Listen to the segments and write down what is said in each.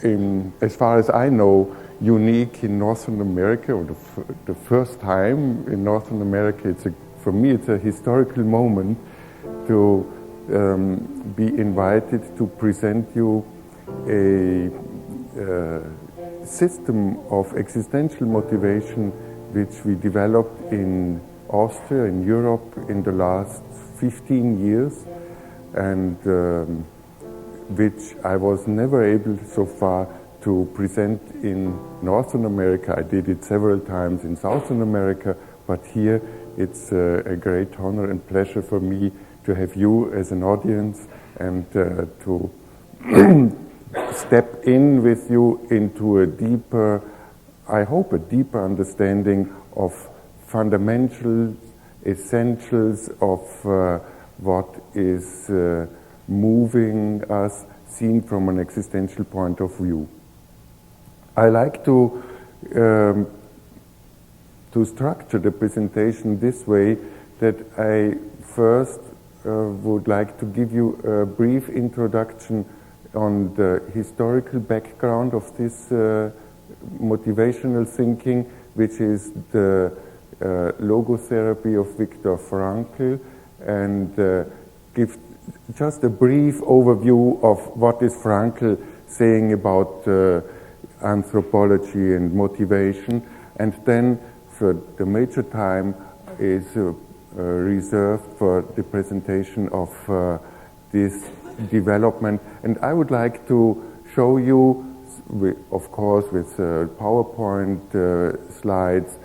as far as I know, unique in Northern America, or the first time in Northern America. For me, it's a historical moment to be invited to present you a system of existential motivation which we developed in Austria, in Europe, in the last 15 years, and which I was never able so far to present in Northern America. I did it several times in Southern America, but here it's a great honor and pleasure for me to have you as an audience and to step in with you into a deeper, I hope a deeper understanding of fundamentals, essentials of what is moving us, seen from an existential point of view. I like to structure the presentation this way, that I first would like to give you a brief introduction on the historical background of this motivational thinking, which is the logotherapy of Viktor Frankl, and give just a brief overview of what is Frankl saying about anthropology and motivation, and then for the major time is reserved for the presentation of this development. And I would like to show you, of course, with PowerPoint slides,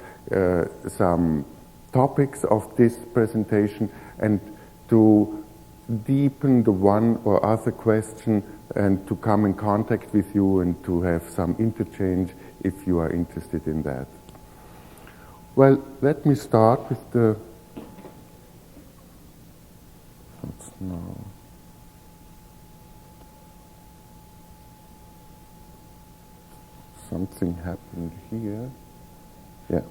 some topics of this presentation, and to deepen the one or other question and to come in contact with you and to have some interchange if you are interested in that. Well, let me start with the... Something happened here. Yeah.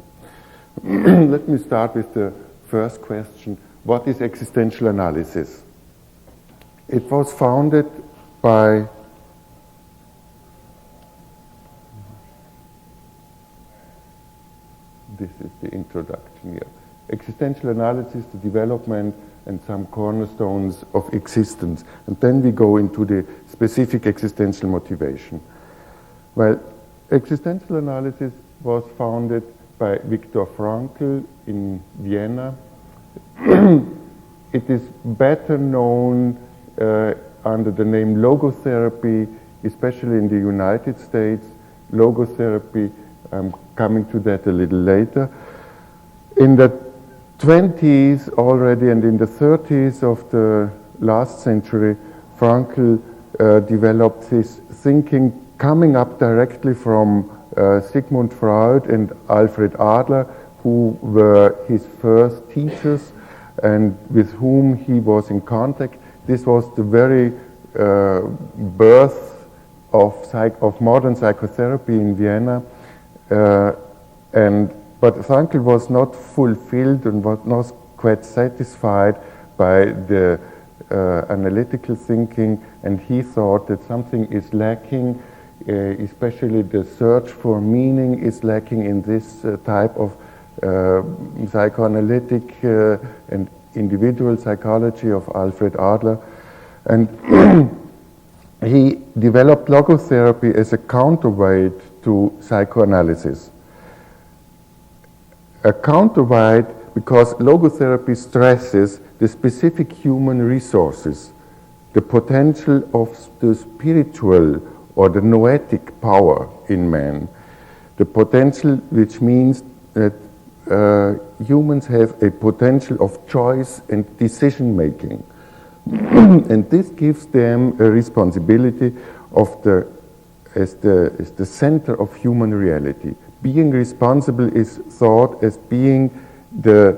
Let me start with the first question. What is existential analysis? It was founded by this is the introduction here. Existential analysis, the development, and some cornerstones of existence. And then we go into the specific existential motivation. Well, existential analysis was founded by Viktor Frankl in Vienna. It is better known under the name logotherapy, especially in the United States. Logotherapy, I'm coming to that a little later. In the 20s already and in the 30s of the last century, Frankl developed his thinking coming up directly from Sigmund Freud and Alfred Adler, who were his first teachers and with whom he was in contact. This was the very birth of modern psychotherapy in Vienna, but Frankl was not fulfilled and was not quite satisfied by the analytical thinking, and he thought that something is lacking, especially the search for meaning is lacking in this type of psychoanalytic and individual psychology of Alfred Adler. And he developed logotherapy as a counterweight to psychoanalysis. A counterweight because logotherapy stresses the specific human resources, the potential of the spiritual or the noetic power in man, the potential which means that humans have a potential of choice and decision making. And this gives them a responsibility of as the center of human reality. Being responsible is thought as being the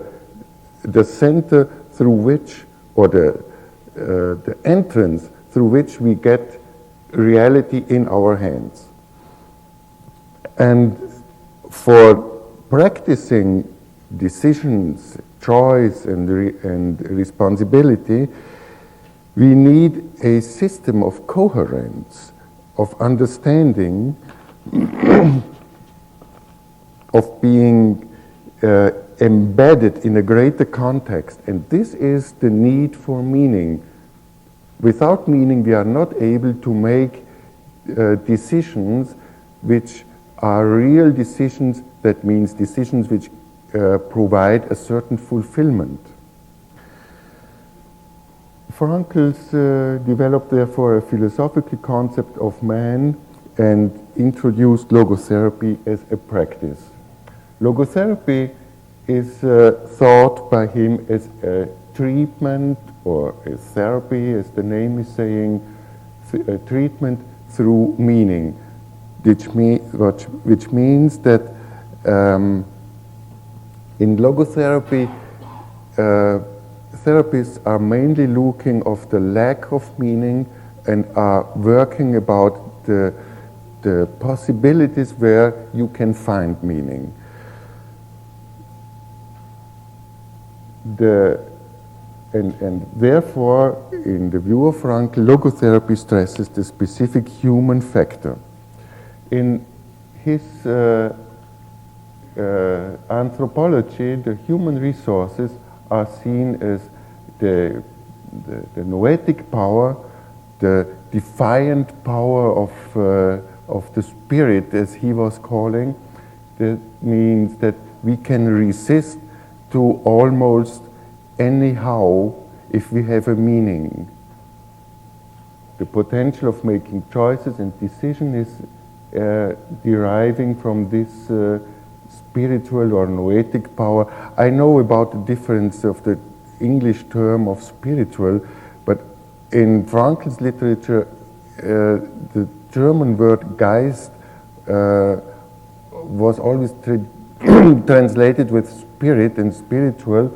center through which, or the entrance through which we get reality in our hands. And for practicing decisions, choice, and responsibility, we need a system of coherence of understanding, of being embedded in a greater context. And this is the need for meaning. Without meaning, we are not able to make decisions which are real decisions, that means decisions which provide a certain fulfillment. Frankl developed therefore a philosophical concept of man and introduced logotherapy as a practice. Logotherapy is thought by him as a treatment or a therapy, as the name is saying, a treatment through meaning, which means that in logotherapy, therapists are mainly looking of the lack of meaning and are working about the possibilities where you can find meaning. And therefore, in the view of Frankl, logotherapy stresses the specific human factor. In his anthropology, the human resources are seen as the noetic power, the defiant power of the spirit, as he was calling. That means that we can resist to almost anyhow if we have a meaning. The potential of making choices and decision is deriving from this spiritual or noetic power. I know about the difference of the English term of spiritual, but in Frankl's literature, the German word Geist was always translated with spirit and spiritual,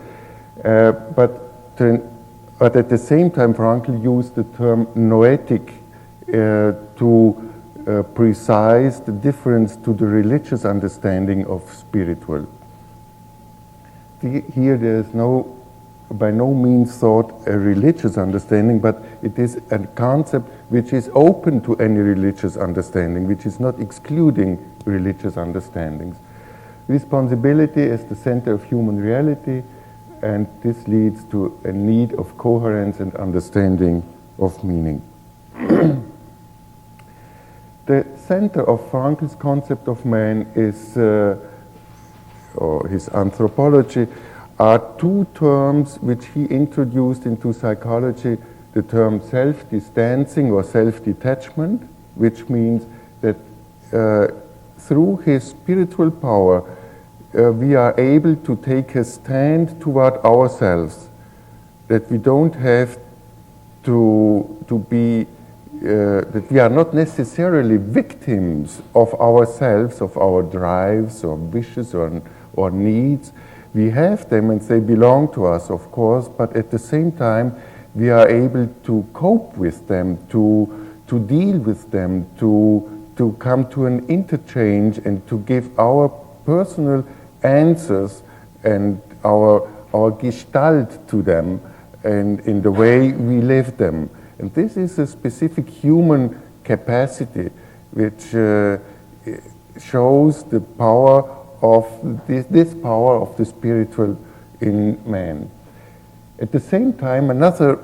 but at the same time Frankl used the term noetic to precise the difference to the religious understanding of spiritual. Here there is by no means thought a religious understanding, but it is a concept which is open to any religious understanding, which is not excluding religious understandings. Responsibility is the center of human reality, and this leads to a need of coherence and understanding of meaning. The center of Frankl's concept of man is, or his anthropology, are two terms which he introduced into psychology, the term self-distancing or self-detachment, which means that through his spiritual power, we are able to take a stand toward ourselves, that we don't have to be, that we are not necessarily victims of ourselves, of our drives or wishes or needs. We have them and they belong to us, of course, but at the same time, we are able to cope with them, to deal with them, to come to an interchange and to give our personal answers and our gestalt to them and in the way we live them. And this is a specific human capacity which shows the power of this power of the spiritual in man. At the same time, another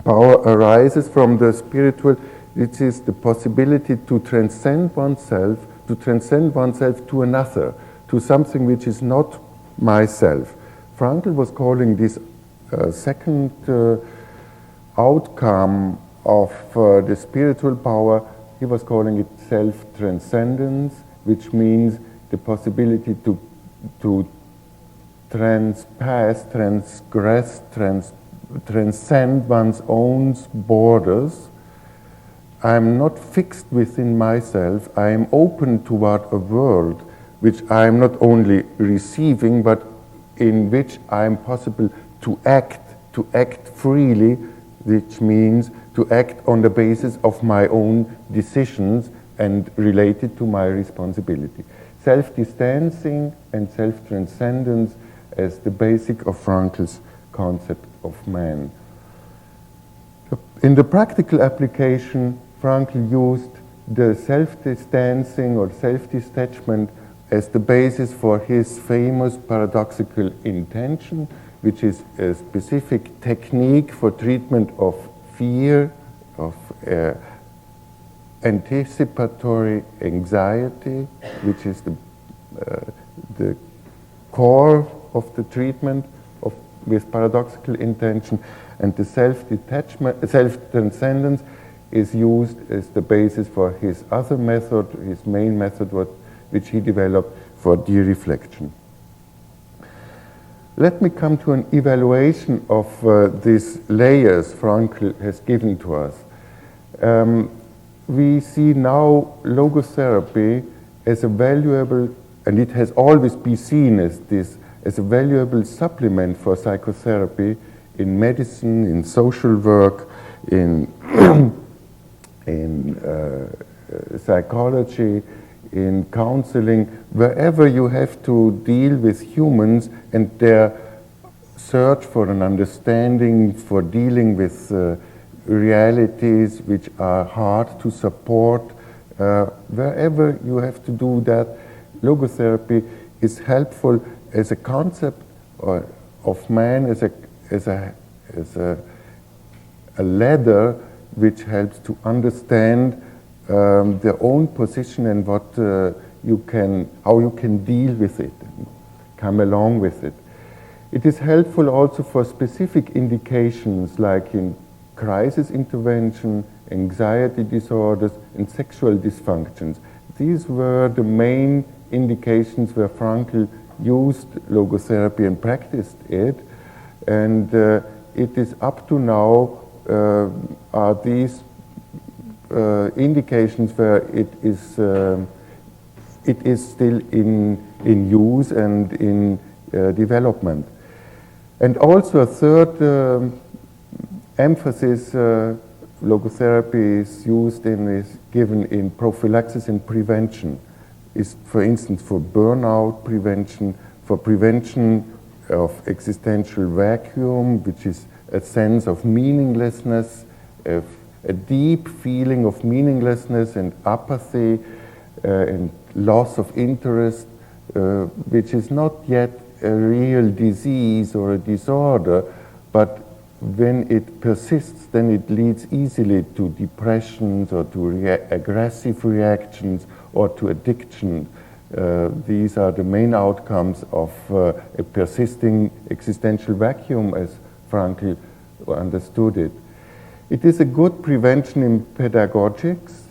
power arises from the spiritual, which is the possibility to transcend oneself to another, to something which is not myself. Frankl was calling this second outcome of the spiritual power, he was calling it self-transcendence, which means the possibility to transgress, transcend one's own borders. I am not fixed within myself. I am open toward a world which I am not only receiving, but in which I am possible to act freely, which means to act on the basis of my own decisions and related to my responsibility. Self-distancing and self-transcendence as the basic of Frankl's concept of man. In the practical application, Frankl used the self-distancing or self-detachment as the basis for his famous paradoxical intention, which is a specific technique for treatment of fear, of anticipatory anxiety, which is the core of the treatment with paradoxical intention, and the self-detachment, self-transcendence is used as the basis for his other method, his main method, which he developed for de-reflection. Let me come to an evaluation of these layers Frankl has given to us. We see now logotherapy as a valuable, and it has always been seen as this, as a valuable supplement for psychotherapy in medicine, in social work, in psychology, in counseling, wherever you have to deal with humans and their search for an understanding, for dealing with realities which are hard to support. Wherever you have to do that, logotherapy is helpful as a concept of man, as a ladder which helps to understand their own position and what how you can deal with it, and come along with it. It is helpful also for specific indications like in crisis intervention, anxiety disorders, and sexual dysfunctions. These were the main indications where Frankl used logotherapy and practiced it, and it is up to now are these indications where it is still in use and in development. And also a third emphasis logotherapy is used in, is given in prophylaxis and prevention, is for instance for burnout prevention, for prevention of existential vacuum, which is a sense of meaninglessness, a deep feeling of meaninglessness and apathy and loss of interest, which is not yet a real disease or a disorder, but when it persists, then it leads easily to depressions or to aggressive reactions or to addiction. These are the main outcomes of a persisting existential vacuum, as Frankl understood it. It is a good prevention in pedagogics,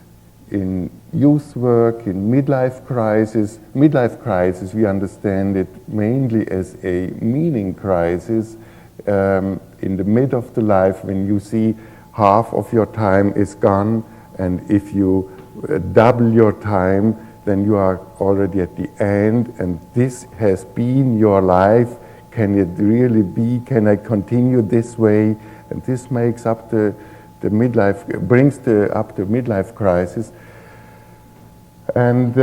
in youth work, in midlife crisis. Midlife crisis, we understand it mainly as a meaning crisis. In the mid of the life, when you see half of your time is gone, and if you double your time, then you are already at the end, and this has been your life. Can it really be? Can I continue this way? And this makes up the midlife, brings up the midlife crisis. And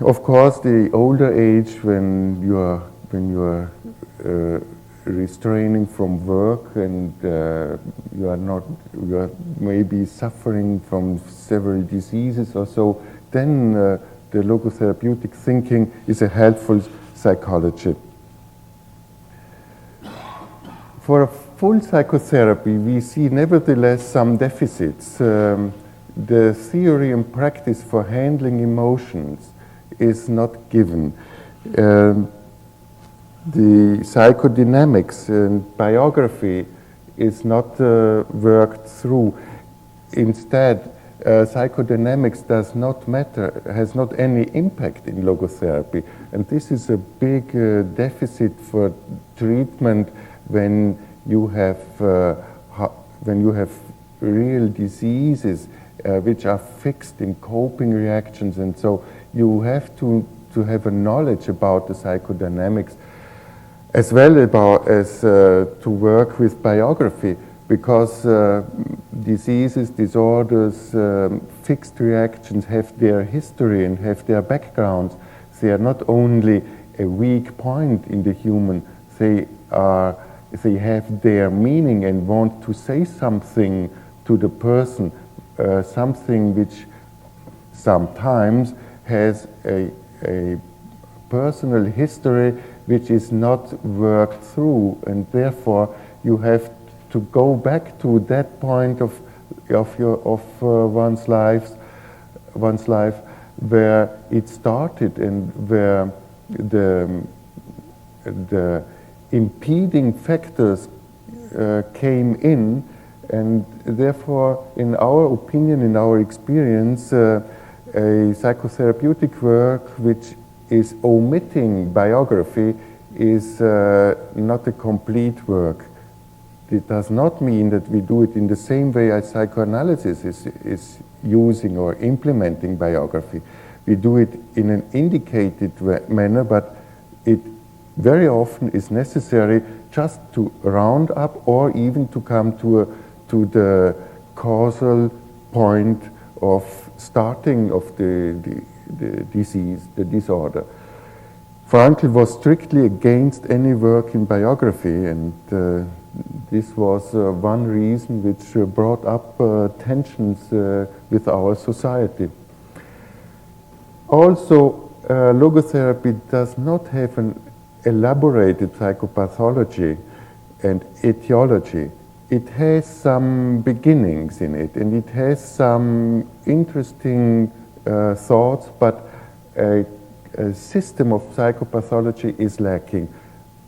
of course, the older age, when you are restraining from work and you are maybe suffering from several diseases or so, then the logotherapeutic thinking is a helpful psychology. For a full psychotherapy, we see nevertheless some deficits. The theory and practice for handling emotions is not given. The psychodynamics and biography is not worked through. Instead, psychodynamics does not matter, has not any impact in logotherapy. And this is a big deficit for treatment when you have real diseases which are fixed in coping reactions, and so you have to have a knowledge about the psychodynamics as well as to work with biography, because diseases, disorders, fixed reactions have their history and have their backgrounds. They are not only a weak point in the human, they have their meaning and want to say something to the person something which sometimes has a personal history which is not worked through, and therefore you have to go back to that point of one's life where it started and where the impeding factors came in, and therefore, in our opinion, in our experience, a psychotherapeutic work which is omitting biography is not a complete work. It does not mean that we do it in the same way as psychoanalysis is using or implementing biography. We do it in an indicated manner, but it very often is necessary just to round up or even to come to the causal point of starting of the disease, the disorder. Frankl was strictly against any work in biography, and this was one reason which brought up tensions with our society. Also, logotherapy does not have an elaborated psychopathology and etiology. It has some beginnings in it, and it has some interesting thoughts, but a system of psychopathology is lacking,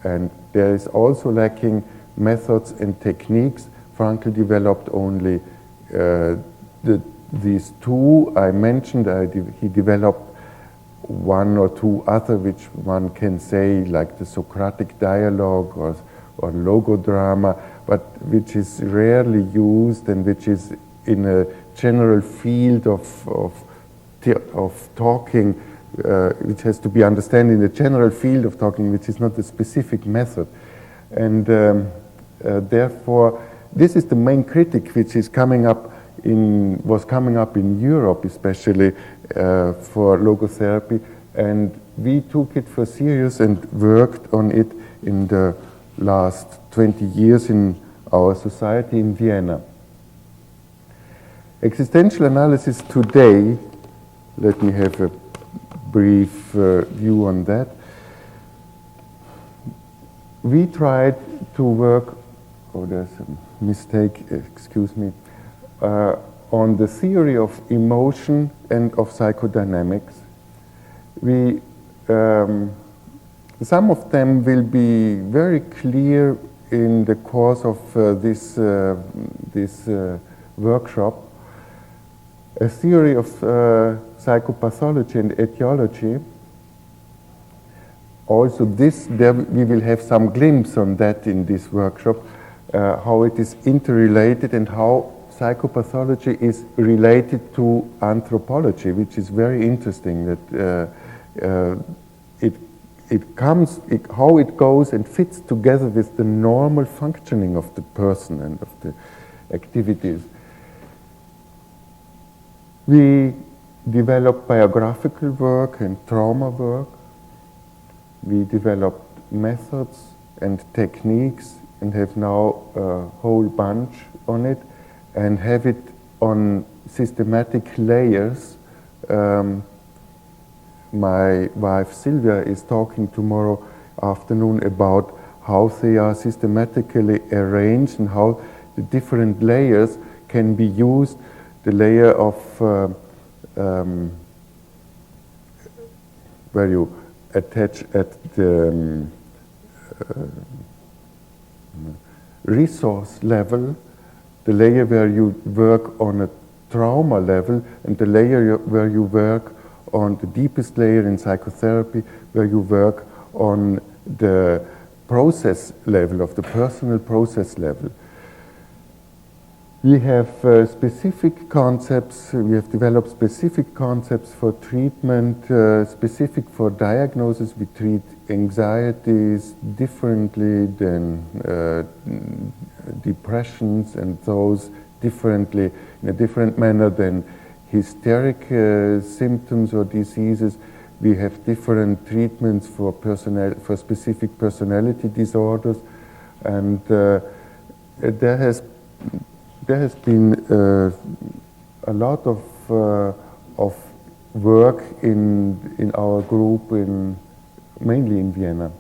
and there is also lacking methods and techniques. Frankl developed only these two I mentioned. He developed one or two other which one can say, like the Socratic dialogue or logodrama, but which is rarely used and which is in a general field of talking, which has to be understood in the general field of talking, which is not a specific method. And therefore, this is the main critic which is was coming up in Europe, especially for logotherapy, and we took it for serious and worked on it in the last 20 years in our society in Vienna. Existential analysis today, let me have a brief view on that. We tried to work, there's a mistake, excuse me, on the theory of emotion and of psychodynamics. Some of them will be very clear in the course of this workshop. A theory of psychopathology and etiology. Also, we will have some glimpse on that in this workshop, how it is interrelated and how psychopathology is related to anthropology, which is very interesting. That how it goes and fits together with the normal functioning of the person and of the activities. We developed biographical work and trauma work. We developed methods and techniques and have now a whole bunch on it and have it on systematic layers. My wife Sylvia is talking tomorrow afternoon about how they are systematically arranged and how the different layers can be used. The layer of where you attach at the resource level, the layer where you work on a trauma level, and the layer where you work on the deepest layer in psychotherapy, where you work on the process level, of the personal process level. We have specific concepts, we have developed specific concepts for treatment, specific for diagnosis. We treat anxieties differently than depressions, and those differently, in a different manner than hysteric symptoms or diseases. We have different treatments for specific personality disorders, and there has been a lot of work in our group, mainly in Vienna.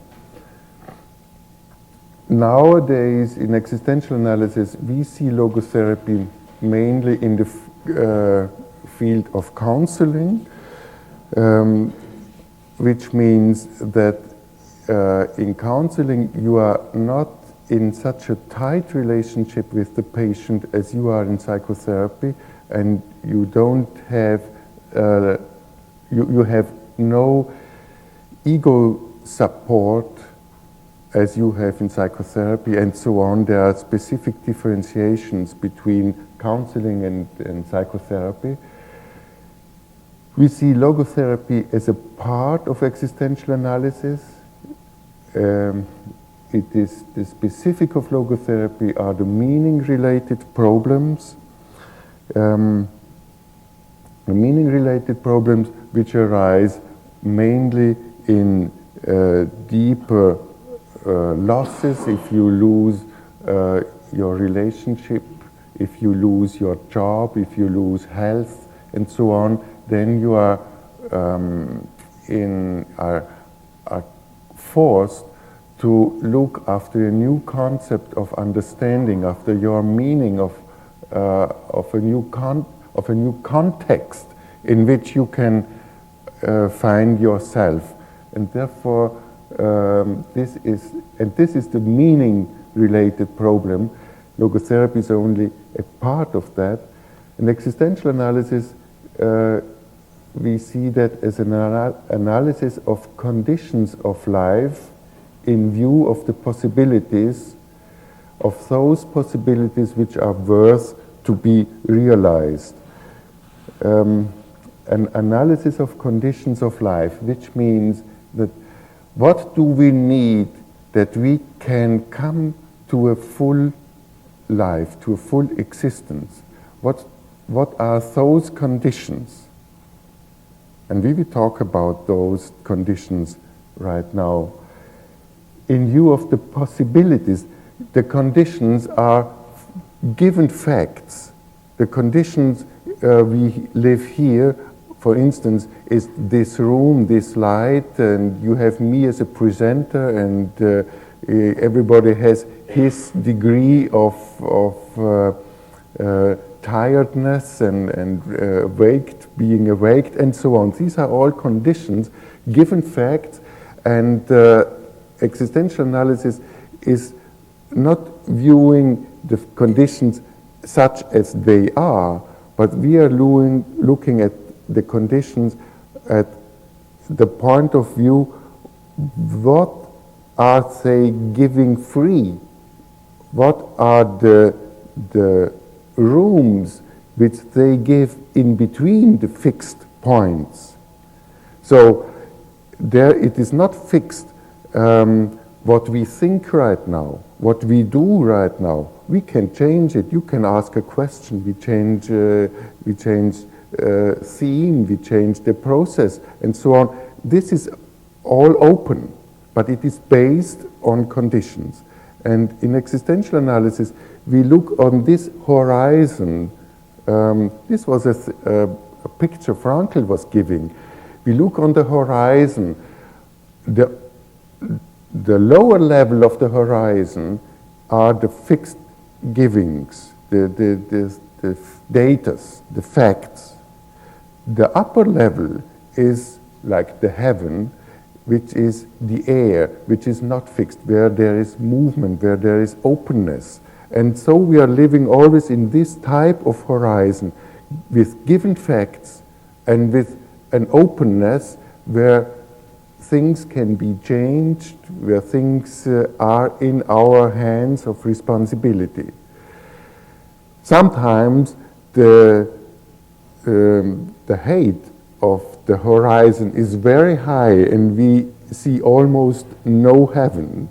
Nowadays, in existential analysis, we see logotherapy mainly in the field of counseling, which means that in counseling you are not in such a tight relationship with the patient as you are in psychotherapy, and you don't have you have no ego support as you have in psychotherapy, and so on. There are specific differentiations between counseling and psychotherapy. We see logotherapy as a part of existential analysis. It is the specific of logotherapy are the meaning-related problems. The meaning-related problems which arise mainly in deeper losses. If you lose your relationship, if you lose your job, if you lose health, and so on, then you are forced to look after a new concept of understanding, after your meaning of a new context in which you can find yourself, and therefore this is the meaning-related problem. Logotherapy is only a part of that. In existential analysis, we see that as an analysis of conditions of life in view of the possibilities, of those possibilities which are worth to be realized. An analysis of conditions of life, which means that what do we need that we can come to a full life, to a full existence? What are those conditions? And we will talk about those conditions right now. In view of the possibilities, the conditions are given facts. The conditions we live here, for instance, is this room, this light, and you have me as a presenter, and everybody has his degree of tiredness and being awake, and so on. These are all conditions, given facts, and existential analysis is not viewing the conditions such as they are, but we are looking at the conditions at the point of view, what are they giving free? What are the rooms which they give in between the fixed points? So there it is not fixed what we think right now, what we do right now. We can change it. You can ask a question. We change theme. We change the process, and so on. This is all open, but it is based on conditions. And in existential analysis, we look on this horizon. This was a picture Frankl was giving. We look on the horizon. The lower level of the horizon are the fixed givings, the datas, the facts. The upper level is like the heaven, which is the air, which is not fixed, where there is movement, where there is openness. And so we are living always in this type of horizon with given facts and with an openness where things can be changed, where things are in our hands of responsibility. Sometimes the height of the horizon is very high and we see almost no heaven.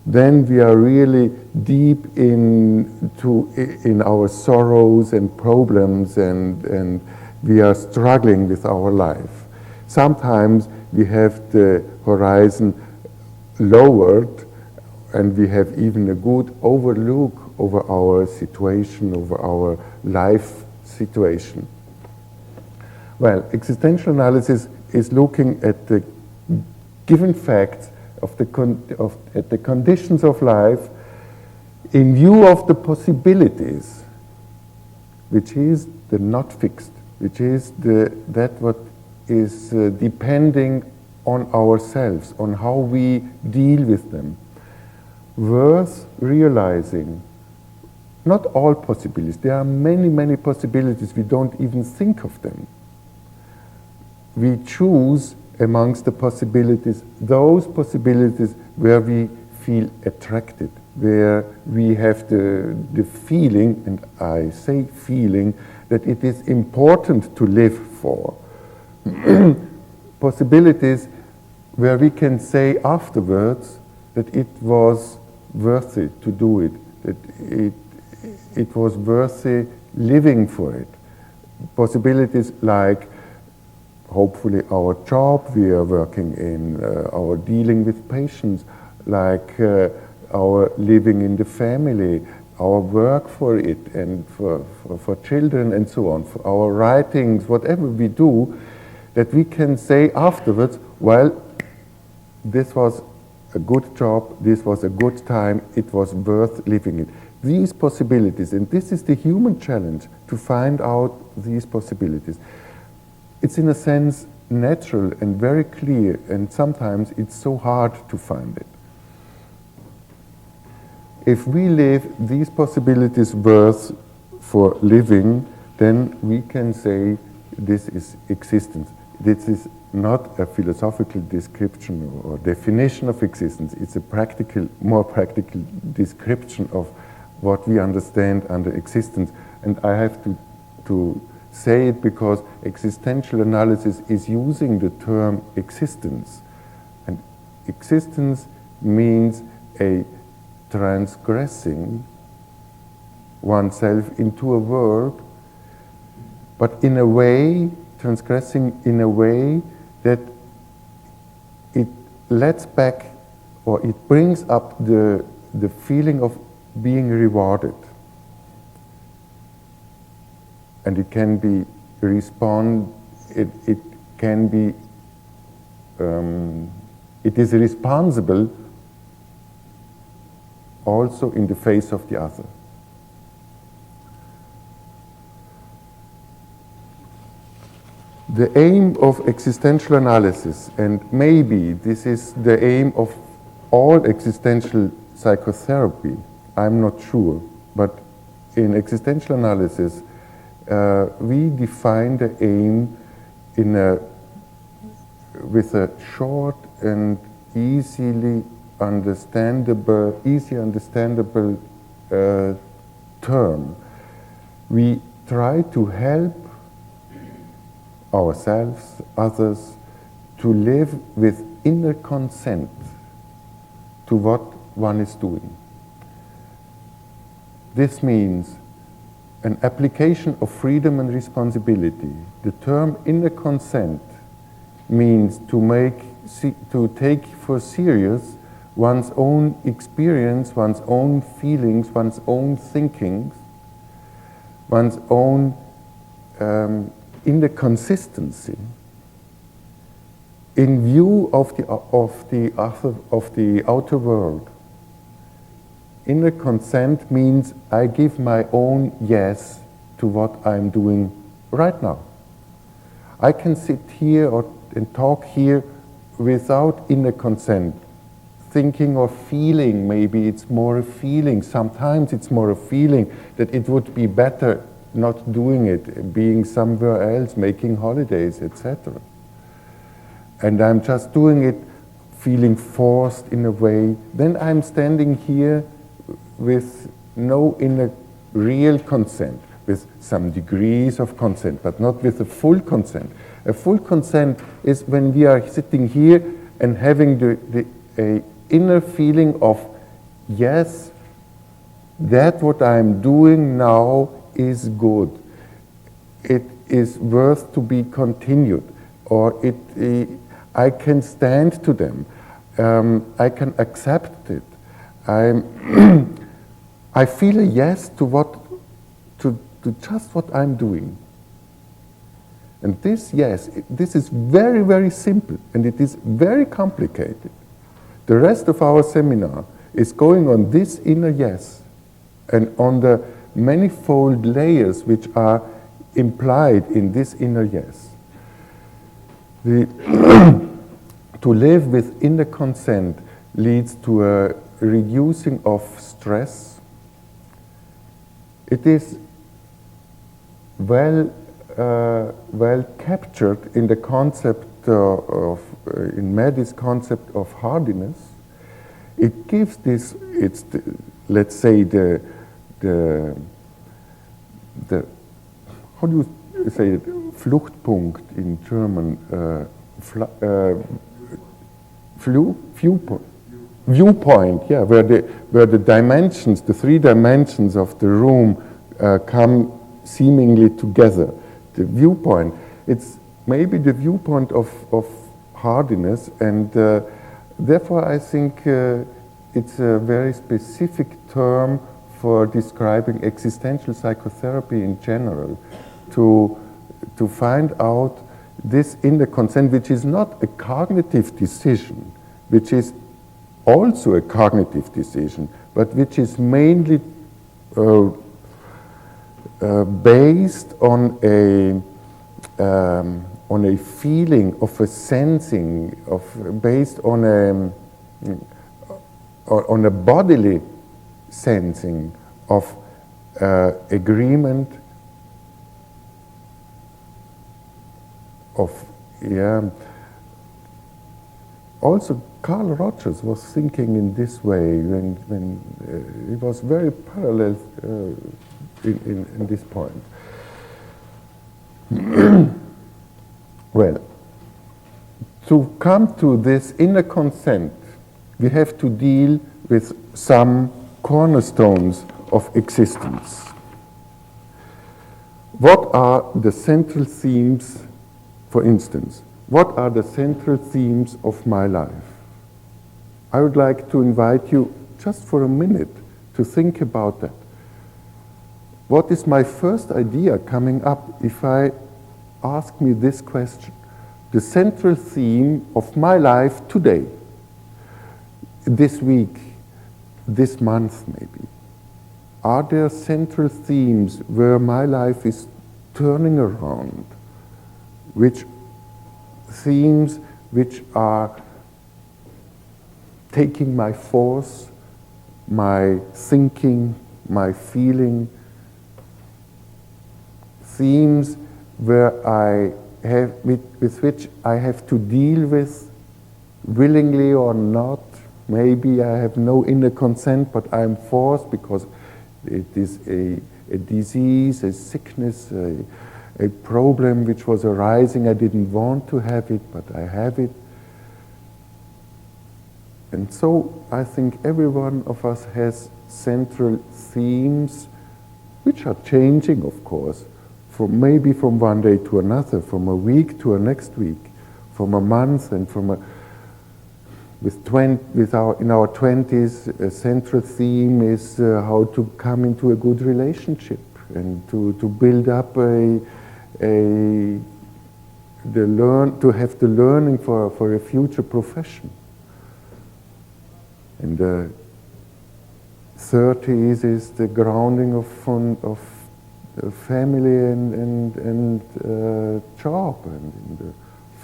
Then we are really deep in our sorrows and problems, and we are struggling with our life. Sometimes we have the horizon lowered and we have even a good overlook over our situation, over our life situation. Well, existential analysis is looking at the given facts of at the conditions of life in view of the possibilities, which is the not fixed, which is that what is depending on ourselves, on how we deal with them. Worth realizing not all possibilities. There are many, many possibilities. We don't even think of them. We choose amongst the possibilities, those possibilities where we feel attracted, where we have the feeling, and I say feeling, that it is important to live for. Possibilities where we can say afterwards that it was worth it to do it, that it was worthy living for it. Possibilities like hopefully our job, we are working in our dealing with patients, like our living in the family, our work for it and for children and so on, for our writings, whatever we do, that we can say afterwards, well, this was a good job, this was a good time, it was worth living it. These possibilities, and this is the human challenge, to find out these possibilities. It's in a sense natural and very clear, and sometimes it's so hard to find it. If we live these possibilities worth for living, then we can say this is existence. This is not a philosophical description or definition of existence. It's a practical, more practical description of what we understand under existence. And I have to say it because existential analysis is using the term existence. And existence means a transgressing oneself into a world, but in a way, transgressing in a way that it lets back, or it brings up the feeling of being rewarded. And it can be it can be, it is responsible also in the face of the other. The aim of existential analysis, and maybe this is the aim of all existential psychotherapy, I'm not sure, but in existential analysis, we define the aim with a short and easy understandable term. We try to help ourselves, others, to live with inner consent to what one is doing. This means an application of freedom and responsibility. The term inner consent means to take for serious one's own experience, one's own feelings, one's own thinkings, one's own inner consistency in view of the outer world. Inner consent means I give my own yes to what I'm doing right now. I can sit here and talk here without inner consent, thinking or feeling. Maybe it's more a feeling. Sometimes it's more a feeling that it would be better not doing it, being somewhere else, making holidays, etc. And I'm just doing it, feeling forced in a way. Then I'm standing here with no inner real consent, with some degrees of consent, but not with a full consent. A full consent is when we are sitting here and having a inner feeling of, yes, that what I'm doing now is good. It is worth to be continued, or I can stand to them. I can accept it. I feel a yes to to just what I'm doing. And this, yes, this is very, very simple, and it is very complicated. The rest of our seminar is going on this inner yes, and on the manifold layers which are implied in this inner yes. To live with inner consent leads to a reducing of stress. It is well captured in the concept in Medi's concept of hardiness. It gives this, let's say the how do you say it, Fluchtpunkt in German, viewpoint, yeah, where the dimensions, the three dimensions of the room come seemingly together. The viewpoint, it's maybe the viewpoint of hardiness, and therefore I think it's a very specific term for describing existential psychotherapy in general, to find out this inner consent, which is not a cognitive decision, which is also a cognitive decision, but which is mainly based on a feeling of a sensing, based on a bodily sensing of agreement, of, yeah. Also, Carl Rogers was thinking in this way when he was very parallel in this point. Well, to come to this inner consent, we have to deal with some cornerstones of existence. What are the central themes, for instance? What are the central themes of my life? I would like to invite you just for a minute to think about that. What is my first idea coming up if I ask me this question? The central theme of my life today, this week, this month maybe. Are there central themes where my life is turning around? Which themes which are taking my force, my thinking, my feeling, themes where I have, with which I have to deal with, willingly or not. Maybe I have no inner consent, but I'm forced because it is a disease, a sickness, a problem which was arising. I didn't want to have it, but I have it. And so I think every one of us has central themes which are changing, of course, maybe from one day to another, from a week to a next week, from a month, and from a in our 20s, a central theme is how to come into a good relationship and to build up to have the learning for a future profession. In the 30s is the grounding of family and job, and in the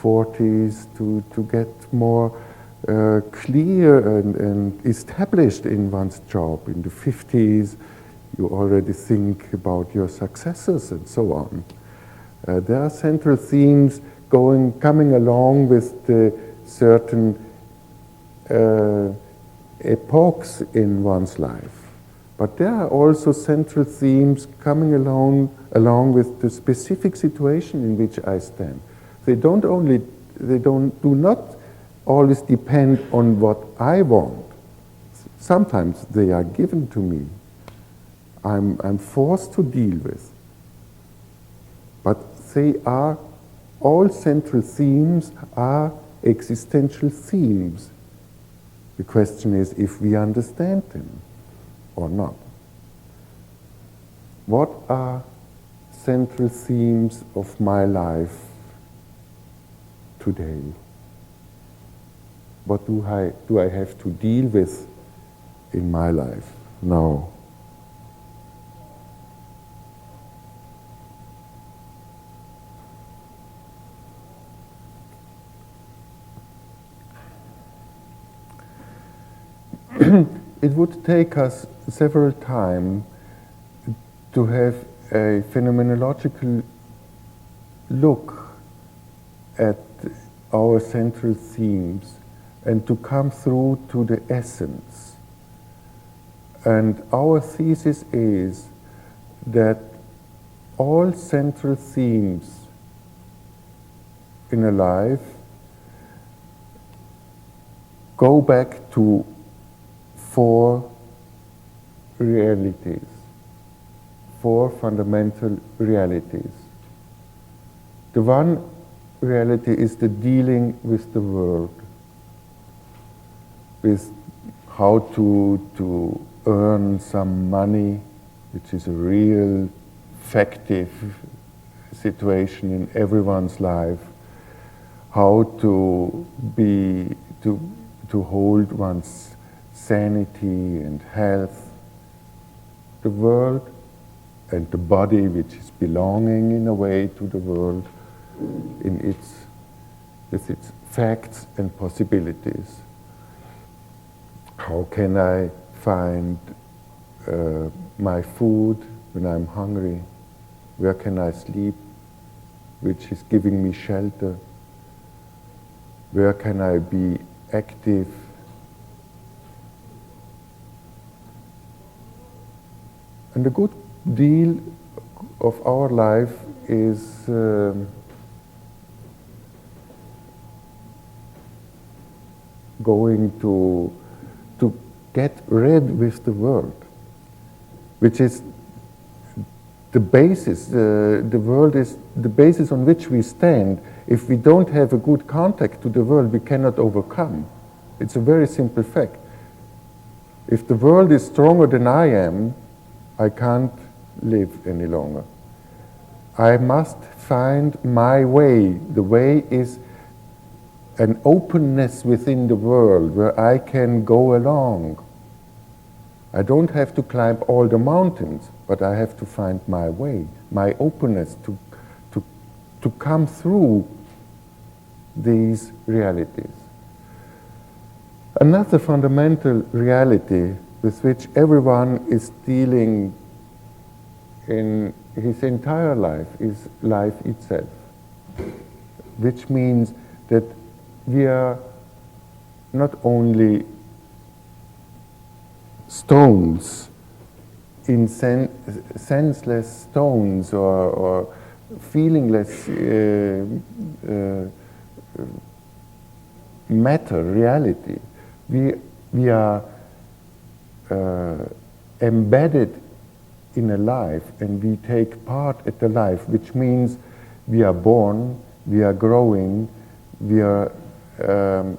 40s to get more clear and established in one's job. In the 50s, you already think about your successors and so on. There are central themes coming along with the certain epochs in one's life. But there are also central themes coming along with the specific situation in which I stand. They do not always depend on what I want. Sometimes they are given to me. I'm forced to deal with. But all central themes are existential themes. The question is if we understand them or not. What are central themes of my life today? What do I have to deal with in my life now? It would take us several times to have a phenomenological look at our central themes and to come through to the essence. And our thesis is that all central themes in a life go back to four realities, four fundamental realities. The one reality is the dealing with the world, with how to earn some money, which is a real, factive situation in everyone's life, how to hold one's sanity and health, the world and the body, which is belonging in a way to the world with its facts and possibilities. How can I find my food when I'm hungry? Where can I sleep, which is giving me shelter? Where can I be active? And a good deal of our life is going to get rid with the world, which is the basis. The world is the basis on which we stand. If we don't have a good contact to the world, we cannot overcome. It's a very simple fact. If the world is stronger than I am, I can't live any longer. I must find my way. The way is an openness within the world where I can go along. I don't have to climb all the mountains, but I have to find my way, my openness to come through these realities. Another fundamental reality with which everyone is dealing in his entire life is life itself, which means that we are not only stones, in senseless stones or feelingless matter, reality. We are embedded in a life, and we take part at the life, which means we are born, we are growing, we are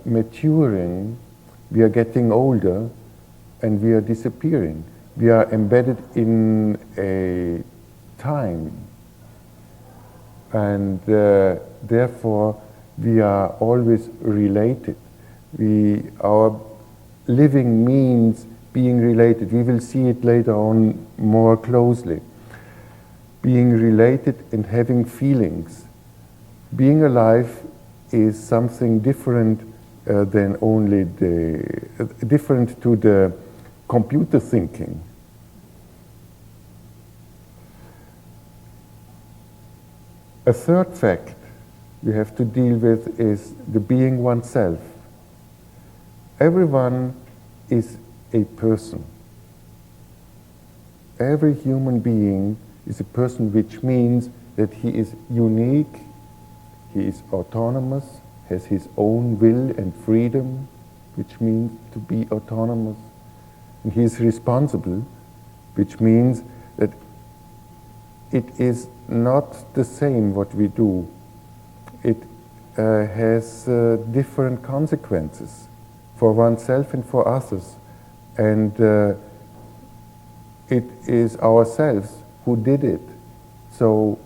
maturing, we are getting older, and we are disappearing. We are embedded in a time, and therefore we are always related. Our living means being related. We will see it later on more closely. Being related and having feelings. Being alive is something different than only different to the computer thinking. A third fact we have to deal with is the being oneself. Everyone is a person. Every human being is a person, which means that he is unique, he is autonomous, has his own will and freedom, which means to be autonomous. And he is responsible, which means that it is not the same what we do. It has different consequences for oneself and for others. And it is ourselves who did it. So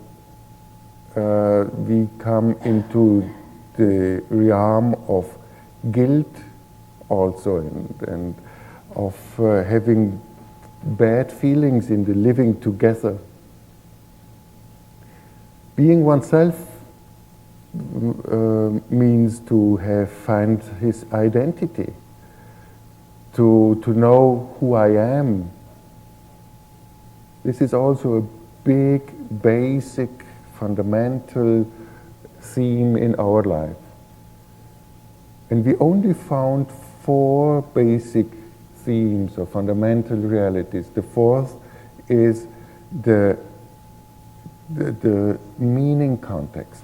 we come into the realm of guilt also, and of having bad feelings in the living together. Being oneself means to find his identity, to know who I am. This is also a big, basic, fundamental theme in our life. And we only found 4 basic themes or fundamental realities. The fourth is the meaning context,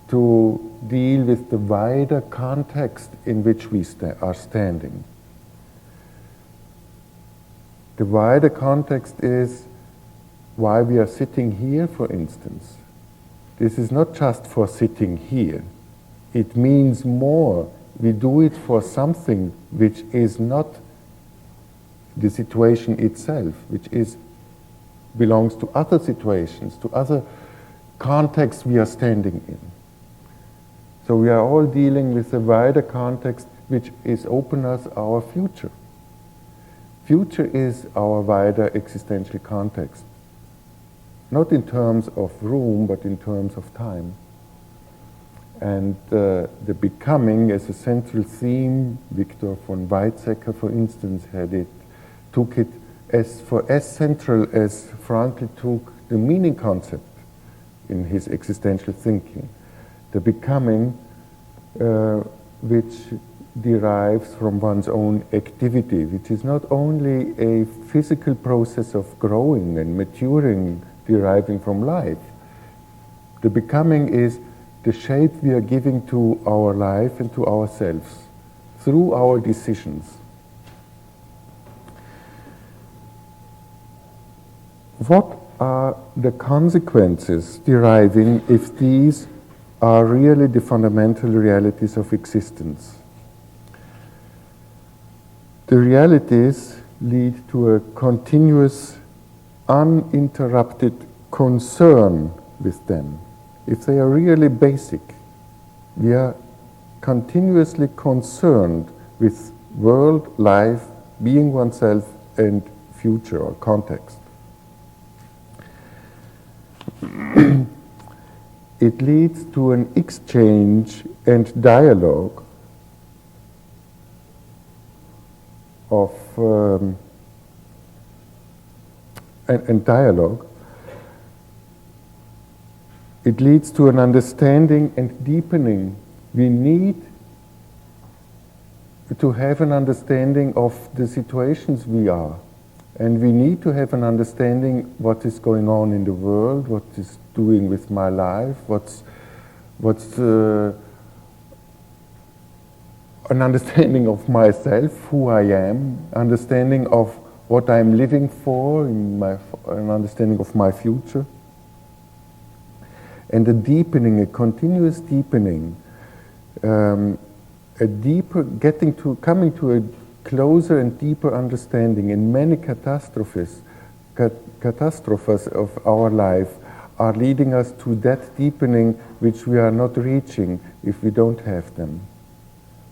to deal with the wider context in which we are standing. The wider context is why we are sitting here, for instance. This is not just for sitting here. It means more. We do it for something which is not the situation itself, which belongs to other situations, to other contexts we are standing in. So we are all dealing with a wider context which is open us our future. Future is our wider existential context. Not in terms of room, but in terms of time. And the becoming as a central theme, Victor von Weizsäcker, for instance, took it as central as Frankl took the meaning concept in his existential thinking. The becoming, which derives from one's own activity, which is not only a physical process of growing and maturing, deriving from life. The becoming is the shape we are giving to our life and to ourselves through our decisions. What are the consequences deriving if these are really the fundamental realities of existence? The realities lead to a continuous, uninterrupted concern with them. If they are really basic, we are continuously concerned with world, life, being oneself, and future or context. It leads to an exchange and dialogue of dialogue. It leads to an understanding and deepening. We need to have an understanding of the situations we are. And we need to have an understanding what is going on in the world, what is doing with my life, what's an understanding of myself, who I am, understanding of what I'm living for, an understanding of my future. And a deepening, a continuous deepening, coming to a closer and deeper understanding. In many catastrophes of our life are leading us to that deepening which we are not reaching if we don't have them.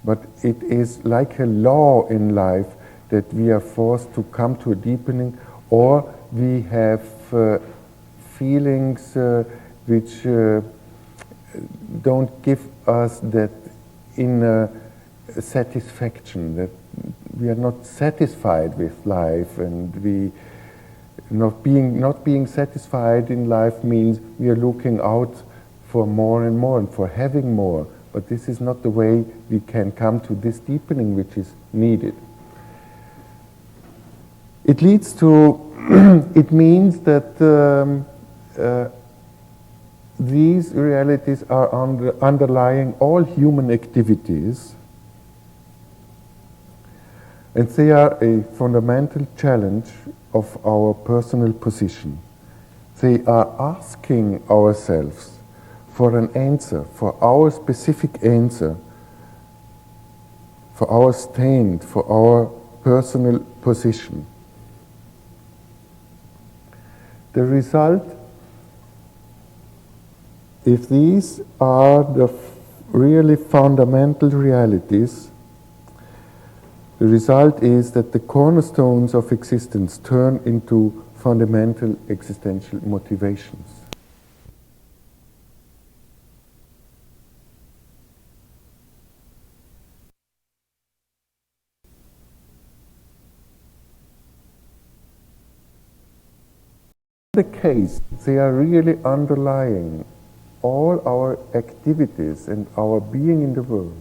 But it is like a law in life that we are forced to come to a deepening, or we have feelings which don't give us that inner satisfaction, that we are not satisfied with life, and we not being satisfied in life means we are looking out for more and more and for having more. But this is not the way we can come to this deepening which is needed. It leads to, it means that these realities are underlying all human activities, and they are a fundamental challenge of our personal position. They are asking ourselves for an answer, for our specific answer, for our stand, for our personal position. The result If these are the really fundamental realities, the result is that the cornerstones of existence turn into fundamental existential motivations. In the case, they are really underlying all our activities and our being in the world.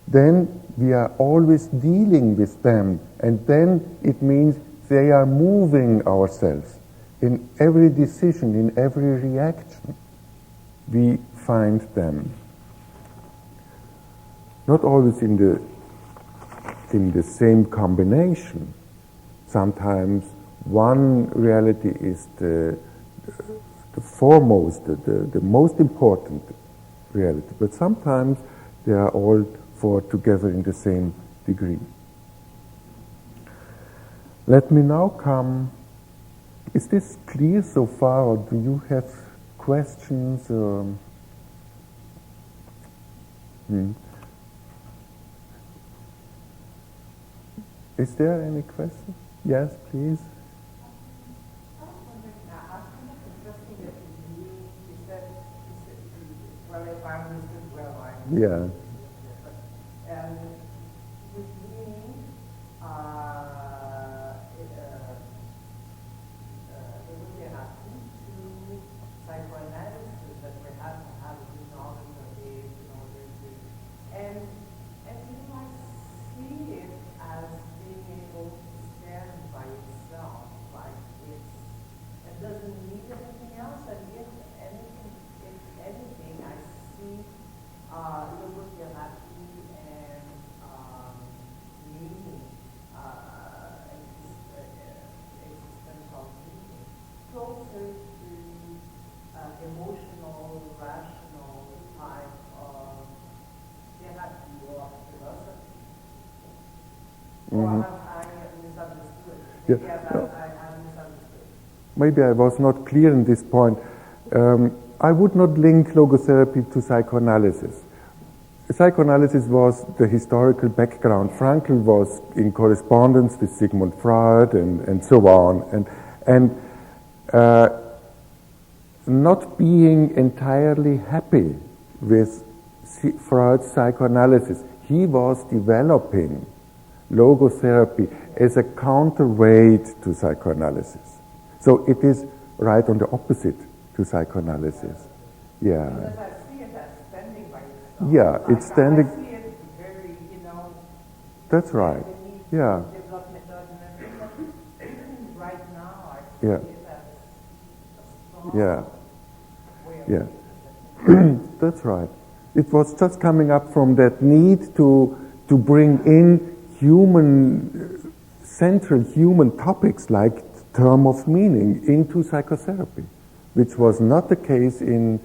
Then we are always dealing with them, and then it means they are moving ourselves. In every decision, in every reaction, we find them. Not always in the same combination. Sometimes one reality is the foremost, the most important reality, but sometimes they are all four together in the same degree. Let me now come. Is this clear so far, or do you have questions? Is there any question? Yes, please. Yeah. And with meaning, it would be asking to psychoanalysis that we have to have a good knowledge of it in order to, and I see it as being able to stand by itself, like it doesn't need anything else, and if anything, I see Logotherapy and meaning, existential meaning, closer to emotional, rational type of therapy or philosophy. Or have I misunderstood? Maybe I misunderstood. Maybe I was not clear in this point. I would not link logotherapy to psychoanalysis. Psychoanalysis was the historical background. Frankl was in correspondence with Sigmund Freud and so on. And not being entirely happy with Freud's psychoanalysis, he was developing logotherapy as a counterweight to psychoanalysis. So it is right on the opposite to psychoanalysis. Yeah. Because I see it as standing by itself. Yeah, like it's standing. I see it very, That's right. Yeah. Developmental right now, I see Yeah. it as a strong Yeah. way of Yeah. thinking. That's right. It was just coming up from that need to bring in central human topics like term of meaning into psychotherapy, which was not the case in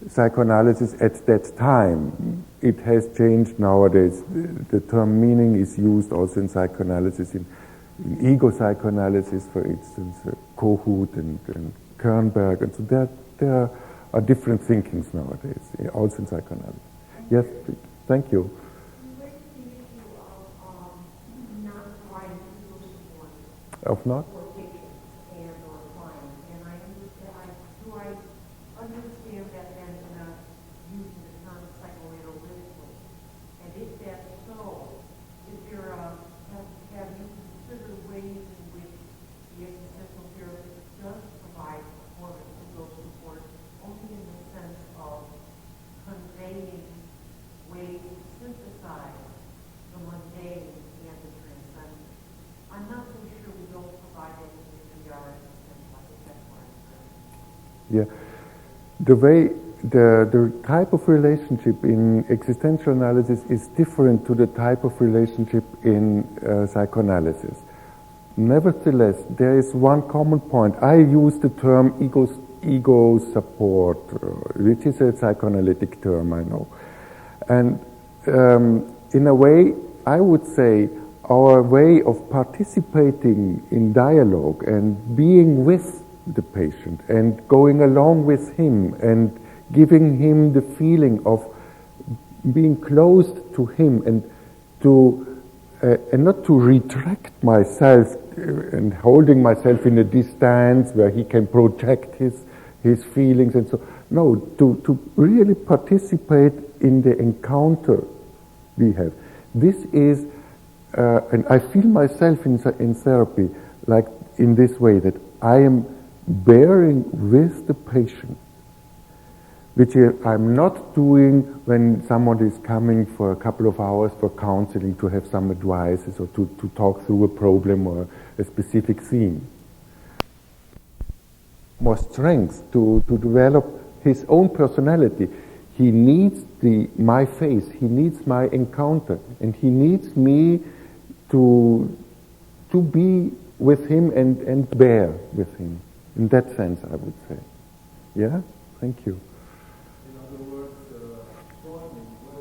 psychoanalysis at that time. It has changed nowadays. The term meaning is used also in psychoanalysis, in ego psychoanalysis, for instance, Kohut and Kernberg, and so there are different thinkings nowadays, also in psychoanalysis. Yes, please. Thank you. Of not? For patients and or clients, and I understand that then using the term psychoanalytically, and if that's so, have you considered ways in which the existential therapist does provide support and legal support only in the sense of conveying ways to synthesize the mundane and the transcendent? I'm not so sure we don't provide anything if we are Yeah. The way, the type of relationship in existential analysis is different to the type of relationship in psychoanalysis. Nevertheless, there is one common point. I use the term ego support, which is a psychoanalytic term, I know. And in a way, I would say our way of participating in dialogue and being with the patient and going along with him and giving him the feeling of being close to him and not to retract myself and holding myself in a distance where he can project his feelings and so. No, to really participate in the encounter we have. This is, and I feel myself in therapy like in this way, that I am bearing with the patient, which I'm not doing when someone is coming for a couple of hours for counseling to have some advices or to talk through a problem or a specific theme. More strength to develop his own personality. He needs my face, he needs my encounter, and he needs me to be with him and bear with him. In that sense, I would say. Yeah? Thank you. In other words, joining with the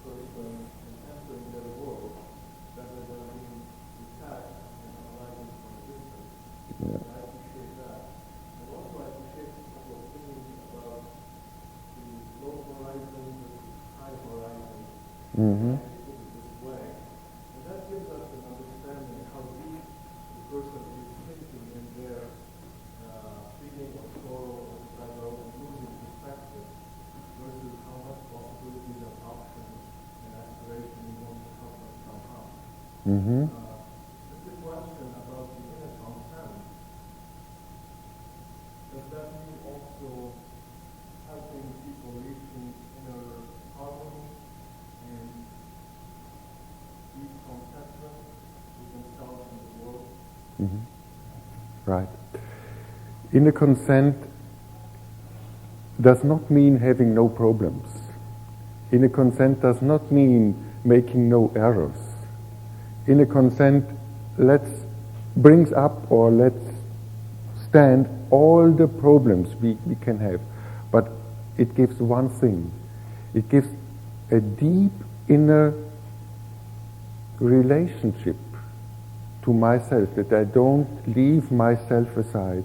person and entering their world rather than being detached and analyzing from a distance. Yeah. And I appreciate that. And also I appreciate a couple of things about the low horizon versus high horizon. Mm-hmm. And I put it this way. And that gives us an understanding how deep the person is thinking in their feeling of sorrow or struggle and losing perspective versus how much possibilities and options and aspiration you want to help them somehow. Mm-hmm. Just a question about the inner consent. Does that mean also helping people reaching inner harmony and deep contentment with themselves and the world? Mm-hmm. Right. Inner consent does not mean having no problems. Inner consent does not mean making no errors. Inner consent brings up or lets stand all the problems we can have. But it gives one thing. It gives a deep inner relationship to myself, that I don't leave myself aside,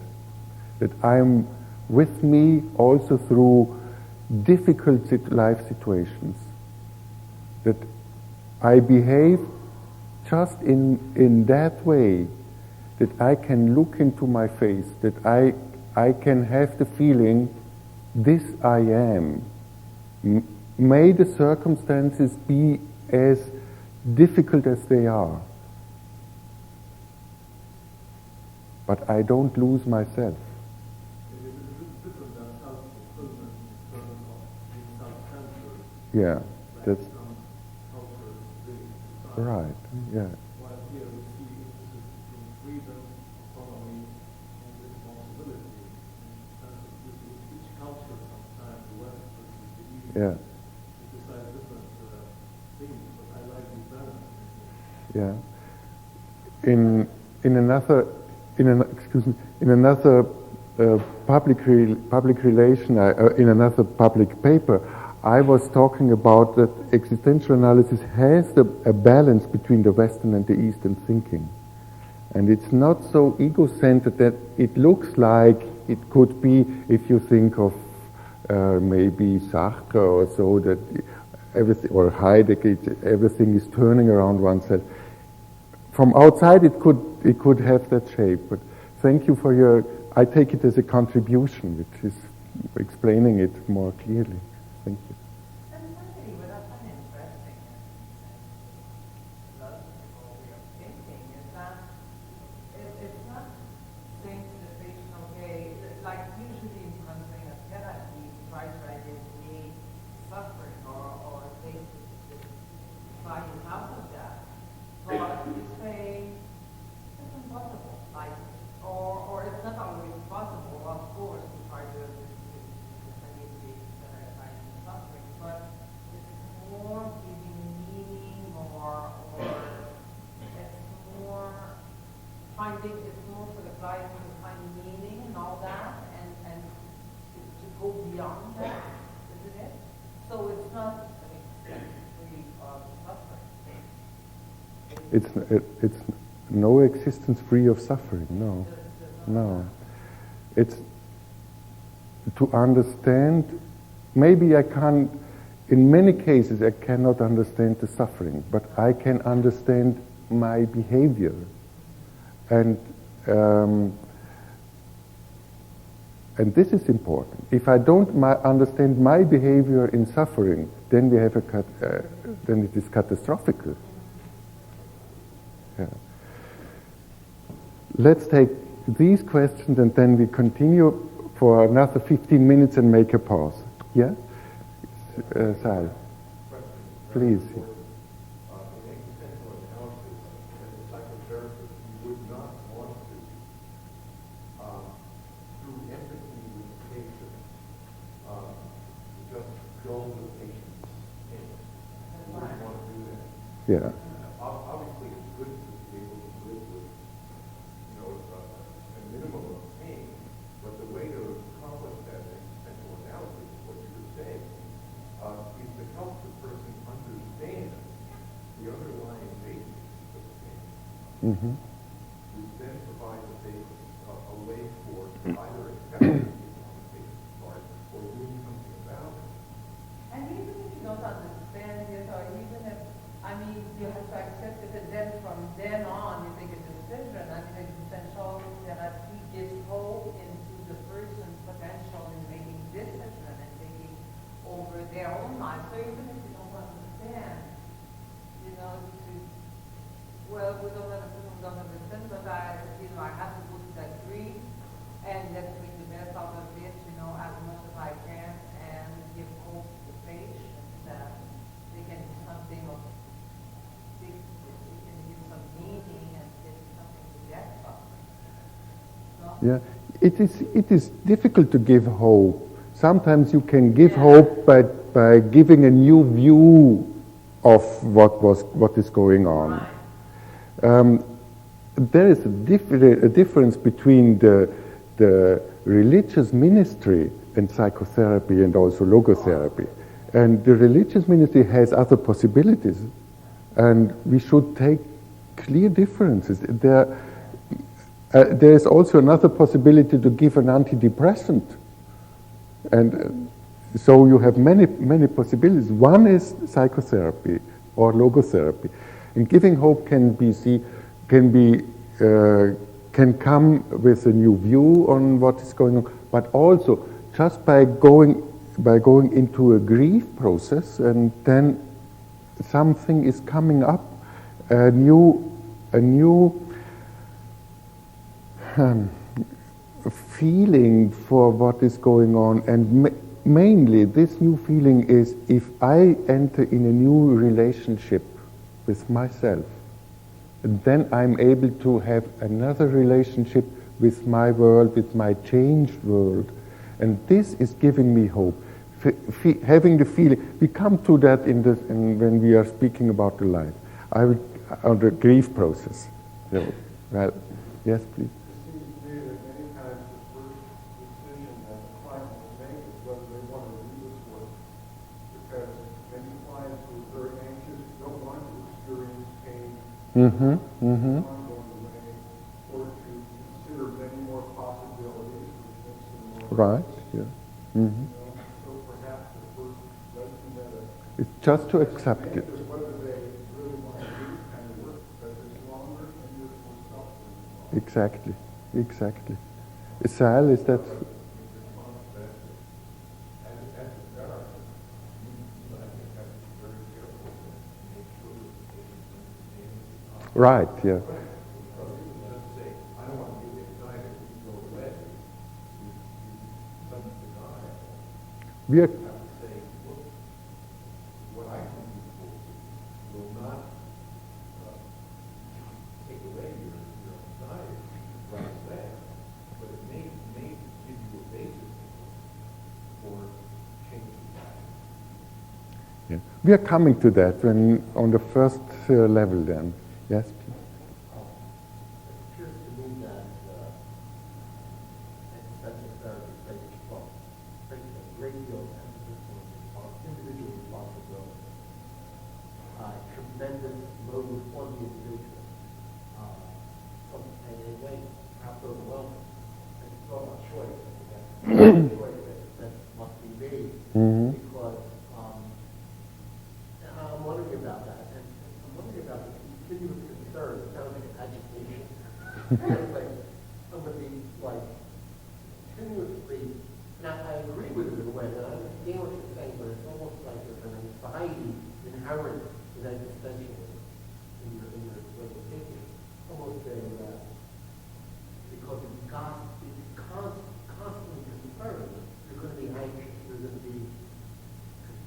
that I'm with me also through difficult life situations, that I behave just in that way, that I can look into my face, that I can have the feeling, this I am. May the circumstances be as difficult as they are, but I don't lose myself. It is a bit different than self-fulfillment in terms of being self-centered. Yeah, that's Some cultures really right. Yeah, while here we see emphasis between freedom, autonomy, and responsibility. In the sense of each culture sometimes, the West versus the East, yeah, emphasize different things, but I like the balance. yeah. In another public relation, in another public paper, I was talking about that existential analysis has a balance between the Western and the Eastern thinking. And it's not so ego-centered that it looks like it could be, if you think of maybe Sartre or so, that everything, or Heidegger, everything is turning around oneself. From outside it could have that shape, but thank you for I take it as a contribution, which is explaining it more clearly. Thank you. And finally, what I find interesting in philosophical way of thinking is that it's not saying to the patient, okay, like usually in counseling and therapy, we try to identify suffering or things that try you out of that. But you say, it's impossible, like, or it's not always possible, of course, to try to alleviate suffering, but it's more giving meaning or it's more finding, it's more for the client to find meaning and all that and to go beyond that, isn't it? So it's not an existence-free of suffering. It's no existence free of suffering. No, no. It's to understand. Maybe I can't, in many cases I cannot understand the suffering, but I can understand my behavior. And this is important. If I don't understand my behavior in suffering, then we have then it is catastrophic. Yeah. Let's take these questions and then we continue for another 15 minutes and make a pause. Yeah? Sal, please. In existential analysis, as a psychotherapist, you would not want to, through empathy with the patient, just dull the patient's pain. You wouldn't want to do that. Yeah. Obviously, it's good to be able to live with, a minimum of pain, but the way to accomplish that in existential analysis, what you would say, is to help the person understand the underlying basis of the pain, Mm-hmm. which then provides a way for either accepting it on the patient's part or doing something about it. And even if you don't understand it, or even if, you have to accept it, and then from then on you make a decision. Existential therapy gives hope into the person's potential in making decisions and taking over their own life. So even if you don't understand, we don't understand, but I have to go to that grief, and let's make the best out of it, as much as I can, and give hope to the patient that they can do something of they can give some meaning and get something to get from. No? Yeah, it is difficult to give hope. Sometimes you can give hope by giving a new view of what is going on. Right. There is a difference between the religious ministry and psychotherapy and also logotherapy. And the religious ministry has other possibilities, and we should take clear differences. There is also another possibility to give an antidepressant, and so you have many possibilities. One is psychotherapy or logotherapy, and giving hope can come with a new view on what is going on, but also just by going into a grief process, and then something is coming up, a new feeling for what is going on, and mainly this new feeling is if I enter in a new relationship with myself, then I'm able to have another relationship with my world, with my changed world. And this is giving me hope. Having the feeling, we come to that when we are speaking about the life. On the grief process. Well, yes, please. It seems to me that many times the first decision that the client will make is whether they want to do this work. Because many clients who are very anxious don't want to experience pain Mm-hmm. Mm-hmm. ongoing way, or to consider many more possibilities, which makes them more Right. Yeah. Mm-hmm. So perhaps the first lesson that It's just to accept it. is whether they really want to do this kind of work, because it's longer and there's more suffering. Exactly. Exactly. Sal, is that... Right, yeah. We are... Yeah. We are coming to that when on the first level then. Yes, please. It appears to me that existential therapy places a great deal of emphasis on individual responsibility, tremendous load on the individual, and in a way, perhaps overwhelming. And it's all about choice. like somebody like continuously, now I agree with it in a way, and I understand what you're saying, but it's almost like there's an anxiety inherent in existentialism in your way of thinking. Almost a, because it's constantly concerned, you're going to be anxious, you're going to be,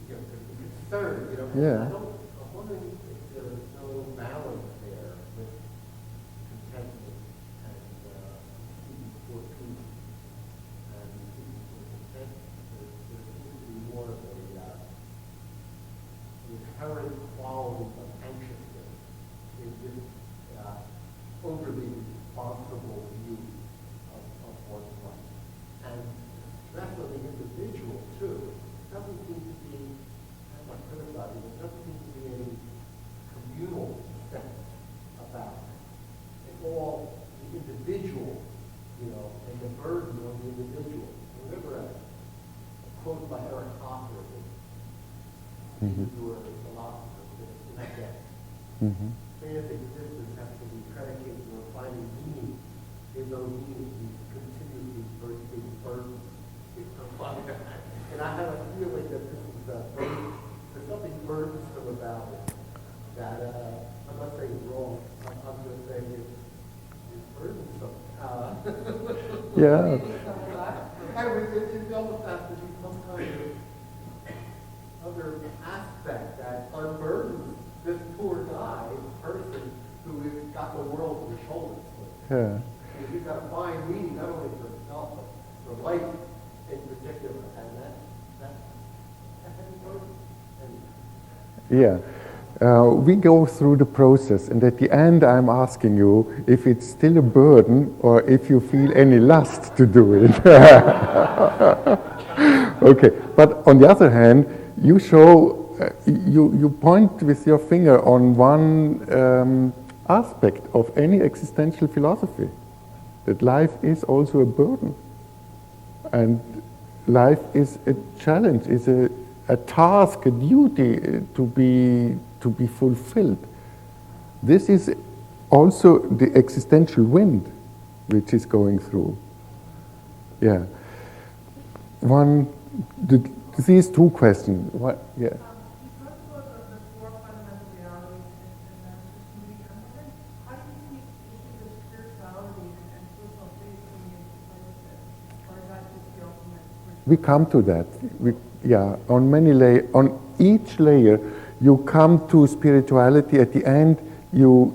concerned, Yeah. I'm wondering if there's no balance there with contentment and seeking for peace and seeking for contentment. There seems to be more of a inherent quality of anxiousness in this overly responsible view of one's life. And stress on the individual, too, doesn't seem to be, I'm not criticizing, there doesn't seem to be any communal sense about it. It's all the individual, and the burden on the individual. Remember a quote by Eric Hoffer, who were a philosopher, that day. Man's existence has to be predicated on finding meaning in those meanings he's continually being burdened. And I have a feeling that this is there's something burdensome about it. That I'm not saying it's wrong. I'm just saying it's burdensome. Yeah. It almost has to be some kind of other aspect that unburdens this poor guy, person, who has got the world to his shoulders. Yeah. He's got to find meaning not only for himself, but for life in particular. And that's a heavy burden. Yeah. We go through the process, and at the end I'm asking you if it's still a burden or if you feel any lust to do it. Okay, but on the other hand, you show, you point with your finger on one aspect of any existential philosophy, that life is also a burden. And life is a challenge, is a task, a duty to be fulfilled. This is also the existential wind which is going through. Yeah. These two questions. What? Yeah. You talked about the four fundamental realities and moving content. How do you see issues of spirituality and personal faith coming into play with this? Or is that just the ultimate? We come to that. On many on each layer, you come to spirituality. At the end, you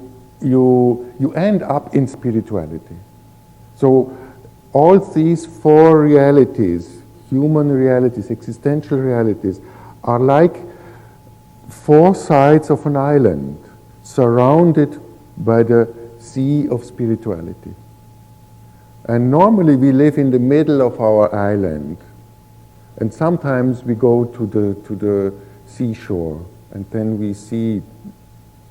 end up in spirituality. So all these four realities, human realities, existential realities, are like four sides of an island surrounded by the sea of spirituality. And normally we live in the middle of our island. And sometimes we go to the seashore, and then we see,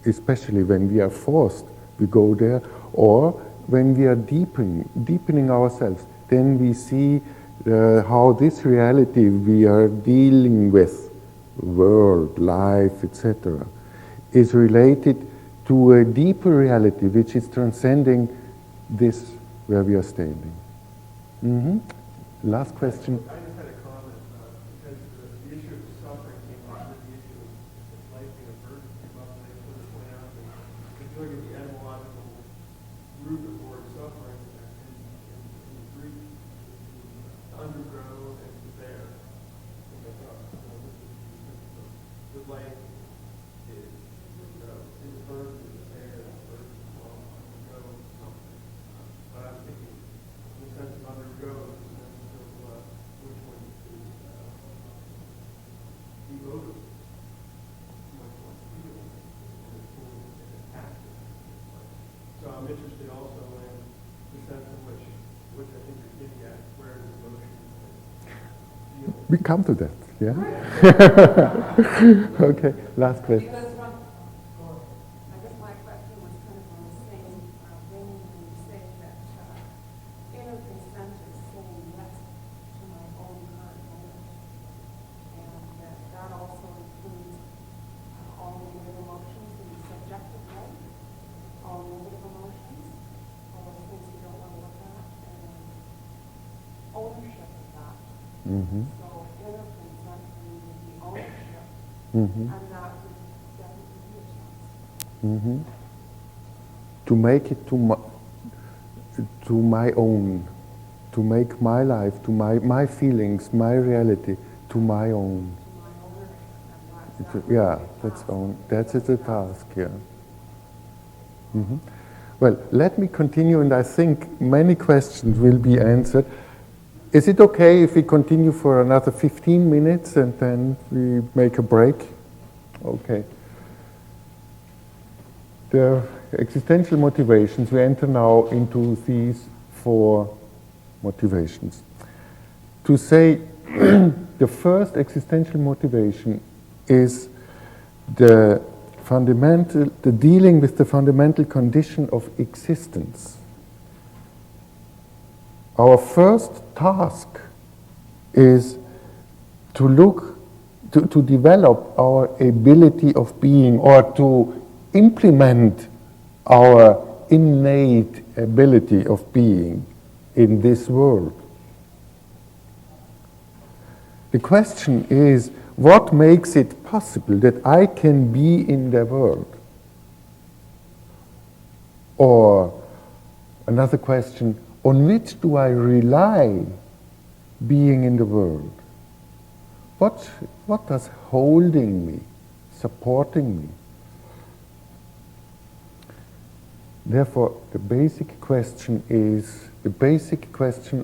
especially when we are forced, we go there, or when we are deepening ourselves, then we see how this reality we are dealing with, world, life, etc., is related to a deeper reality which is transcending this where we are standing. Last question. I just had a comment because the issue of suffering came up, and the issue of life being a burden came up, and I just wanted to point out that if you look at the etymological root of the word suffering in Greek, underground and to bear. The life is a burden to bear, a burden to undergo something. But I was thinking, in the sense of undergo, in the sense of which one is devoted, which one feels, and is active. So I'm interested also in the sense in which I think you're getting at, where is emotion and feeling. We come to that, yeah? Okay, last question. I guess my question was kind of on the same vein when you say that inner consent is saying yes to my own current moment. And that also includes all negative emotions in the subjective way, all negative emotions, all the Mm-hmm. So inner consenting would be ownership, Mm-hmm. and that would definitely be a chance. Mm-hmm. To make it to my own, to make my life, to my feelings, my reality, to my own. To my ownership, and that's Yeah, that's own. That is the task. Yeah. Mm-hmm. Well, let me continue, and I think many questions will be answered. Is it okay if we continue for another 15 minutes and then we make a break? Okay. The existential motivations, we enter now into these 4 motivations. To say the first existential motivation is the dealing with the fundamental condition of existence. Our first task is to develop our ability of being, or to implement our innate ability of being in this world. The question is, what makes it possible that I can be in the world? Or another question, on which do I rely being in the world? What does holding me, supporting me? Therefore, the basic question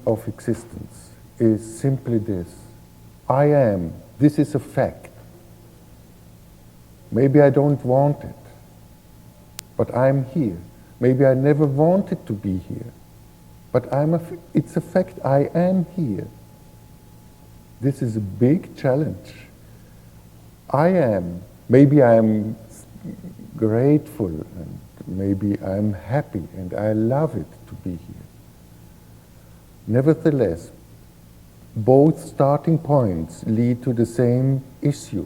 of existence is simply this. I am. This is a fact. Maybe I don't want it, but I'm here. Maybe I never wanted to be here, but it's a fact. I am here. This is a big challenge. I am. Maybe I am grateful, and maybe I'm happy, and I love it to be here. Nevertheless, both starting points lead to the same issue.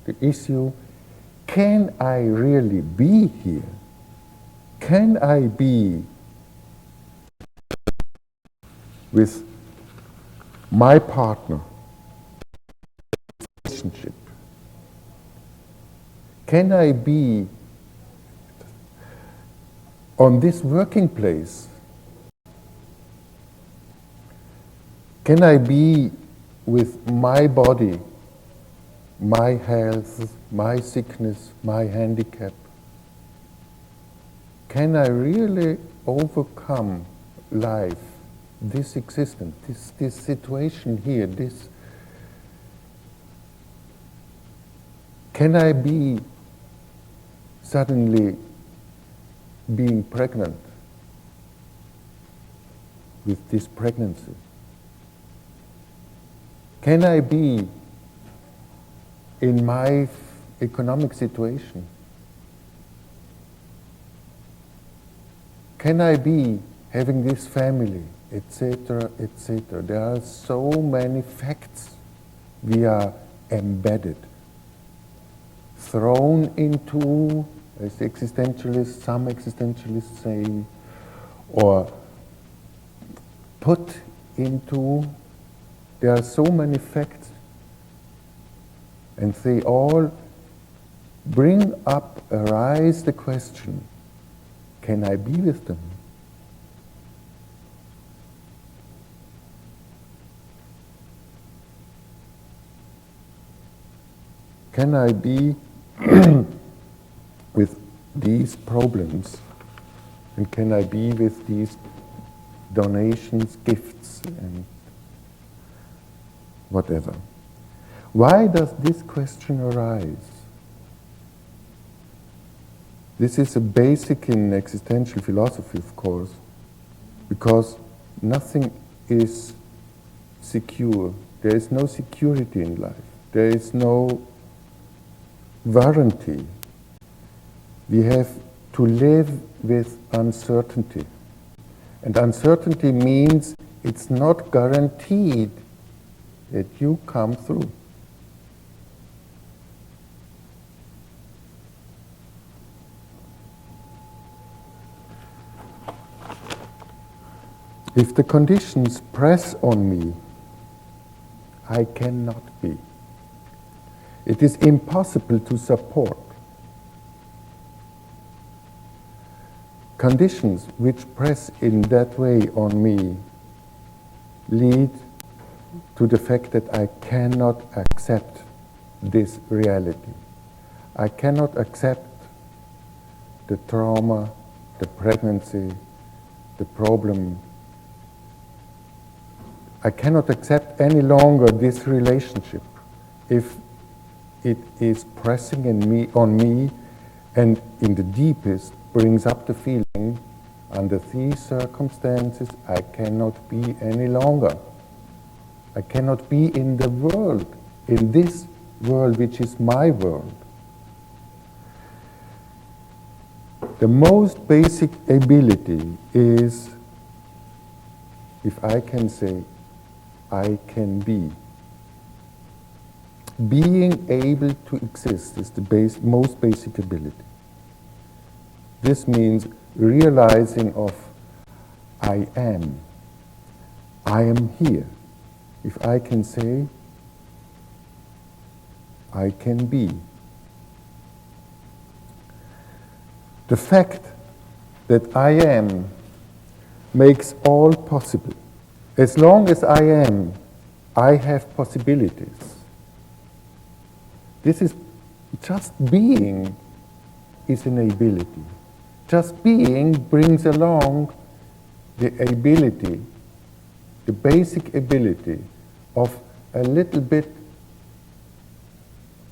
The issue, can I really be here? Can I be with my partner, relationship? Can I be on this working place? Can I be with my body, my health, my sickness, my handicap? Can I really overcome life, this existence, this situation here, can I be suddenly being pregnant with this pregnancy? Can I be in my economic situation? Can I be having this family, etc., etc.? There are so many facts we are embedded, thrown into, as existentialists, some existentialists say, or put into. There are so many facts, and they all arise the question, can I be with them? Can I be with these problems? And can I be with these donations, gifts, and whatever? Why does this question arise? This is a basic in existential philosophy, of course, because nothing is secure. There is no security in life. There is no warranty. We have to live with uncertainty. And uncertainty means it's not guaranteed that you come through. If the conditions press on me, I cannot be. It is impossible to support. Conditions which press in that way on me lead to the fact that I cannot accept this reality. I cannot accept the trauma, the pregnancy, the problem. I cannot accept any longer this relationship if it is pressing on me and in the deepest brings up the feeling, under these circumstances I cannot be any longer. I cannot be in the world, in this world which is my world. The most basic ability is, if I can say, I can be. Being able to exist is the most basic ability. This means realizing of I am here. If I can say, I can be. The fact that I am makes all possible. As long as I am, I have possibilities. This is just being is an ability. Just being brings along the ability, the basic ability of a little bit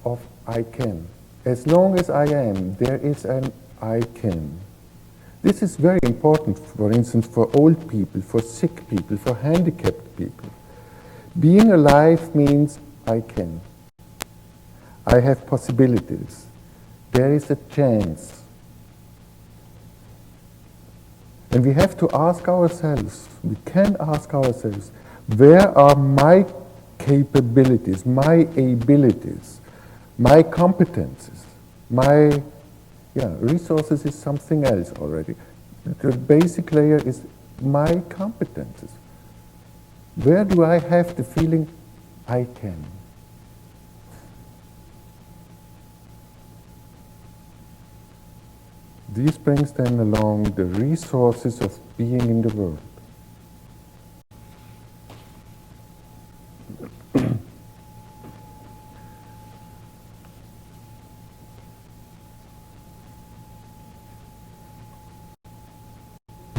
of I can. As long as I am, there is an I can. This is very important, for instance, for old people, for sick people, for handicapped people. Being alive means I can. I have possibilities. There is a chance. And we have to ask ourselves, we can ask ourselves, where are my capabilities, my abilities, my competences, my resources is something else already. The basic layer is my competences. Where do I have the feeling I can? This brings then along the resources of being in the world.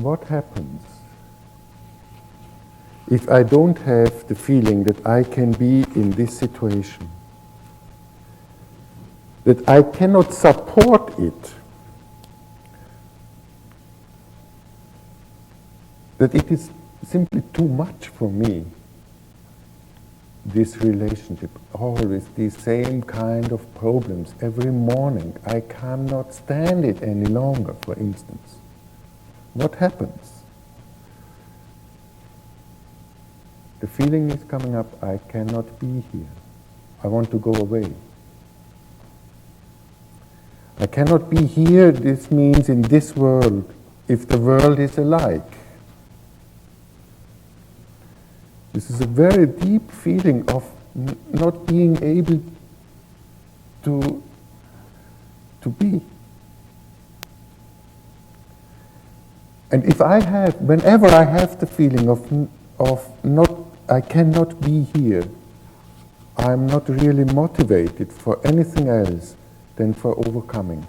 What happens if I don't have the feeling that I can be in this situation? That I cannot support it? That it is simply too much for me, this relationship, always the same kind of problems every morning. I cannot stand it any longer, for instance. What happens? The feeling is coming up, I cannot be here. I want to go away. I cannot be here, this means in this world, if the world is alike. This is a very deep feeling of not being able to be. And whenever I have the feeling of not, I cannot be here, I'm not really motivated for anything else than for overcoming.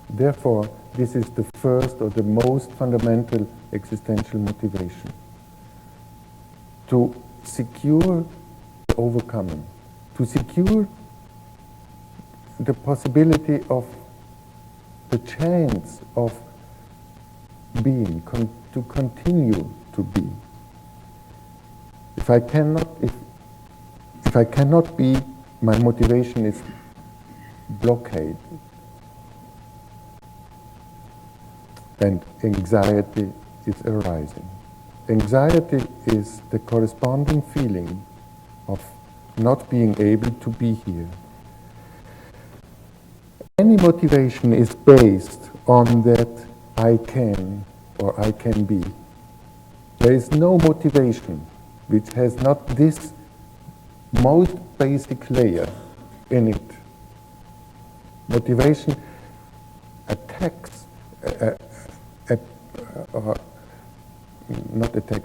Therefore, this is the first or the most fundamental existential motivation. To secure the overcoming, to secure the possibility of the chance of being, to continue to be. If I cannot be, my motivation is blockade. And anxiety is arising. Anxiety is the corresponding feeling of not being able to be here. Any motivation is based on that I can or I can be. There is no motivation which has not this most basic layer in it. Motivation attacks, not attack,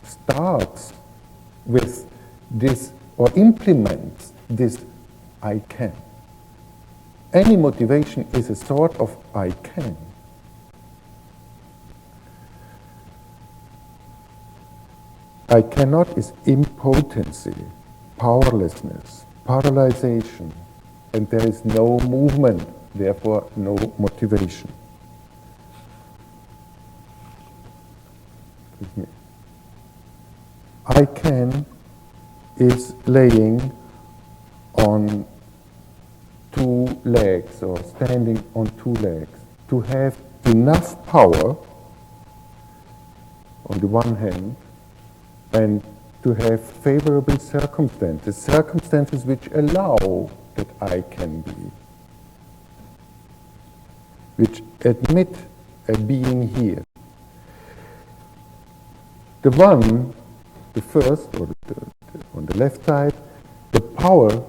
starts with this or implements this I can. Any motivation is a sort of I can. I cannot is impotency, powerlessness, paralyzation, and there is no movement, therefore no motivation. I can is laying on two legs or standing on two legs. To have enough power on the one hand and to have favorable circumstances, circumstances which allow that I can be, which admit a being here. The one, the first, or on the left side, the power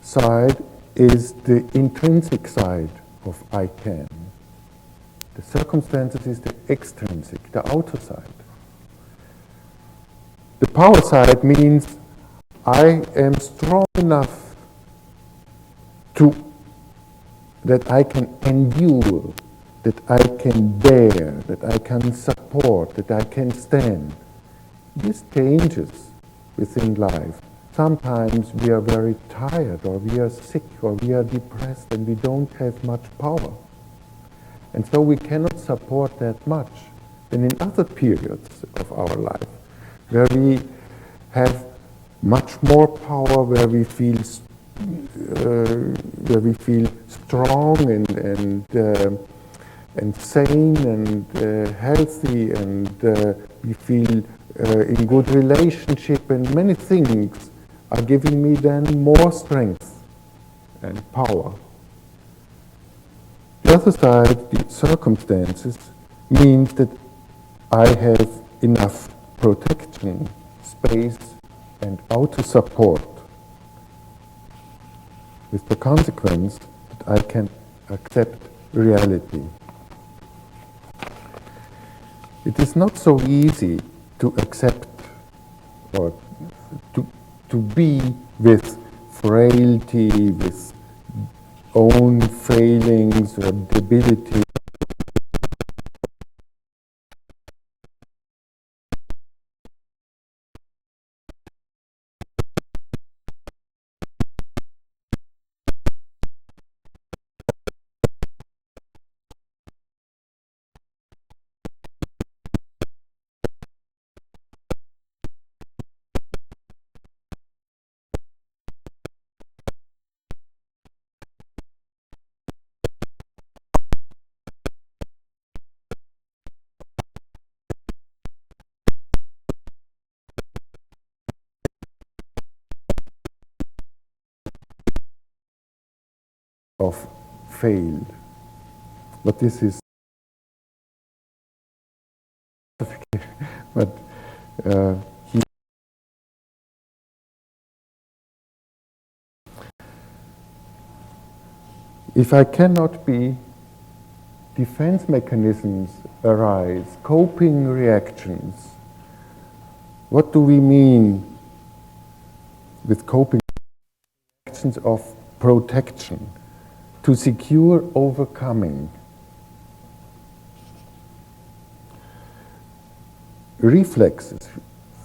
side is the intrinsic side of I can. The circumstances is the extrinsic, the outer side. The power side means I am strong enough that I can endure, that I can bear, that I can support, that I can stand. This changes within life. Sometimes we are very tired, or we are sick, or we are depressed, and we don't have much power. And so we cannot support that much. And in other periods of our life, where we have much more power, where we feel strong and sane and healthy, and we feel in good relationship, and many things are giving me then more strength and power. The other side, the circumstances, means that I have enough protection, space, and outer support, with the consequence that I can accept reality. It is not so easy to accept or to be with frailty, with own failings or debility. Of failed. But this is but if I cannot be, defense mechanisms arise, coping reactions. What do we mean with coping reactions of protection? To secure overcoming. Reflexes,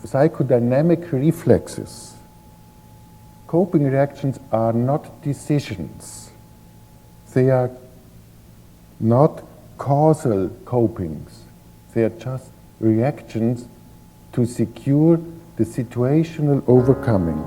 psychodynamic reflexes. Coping reactions are not decisions. They are not causal copings. They are just reactions to secure the situational overcoming.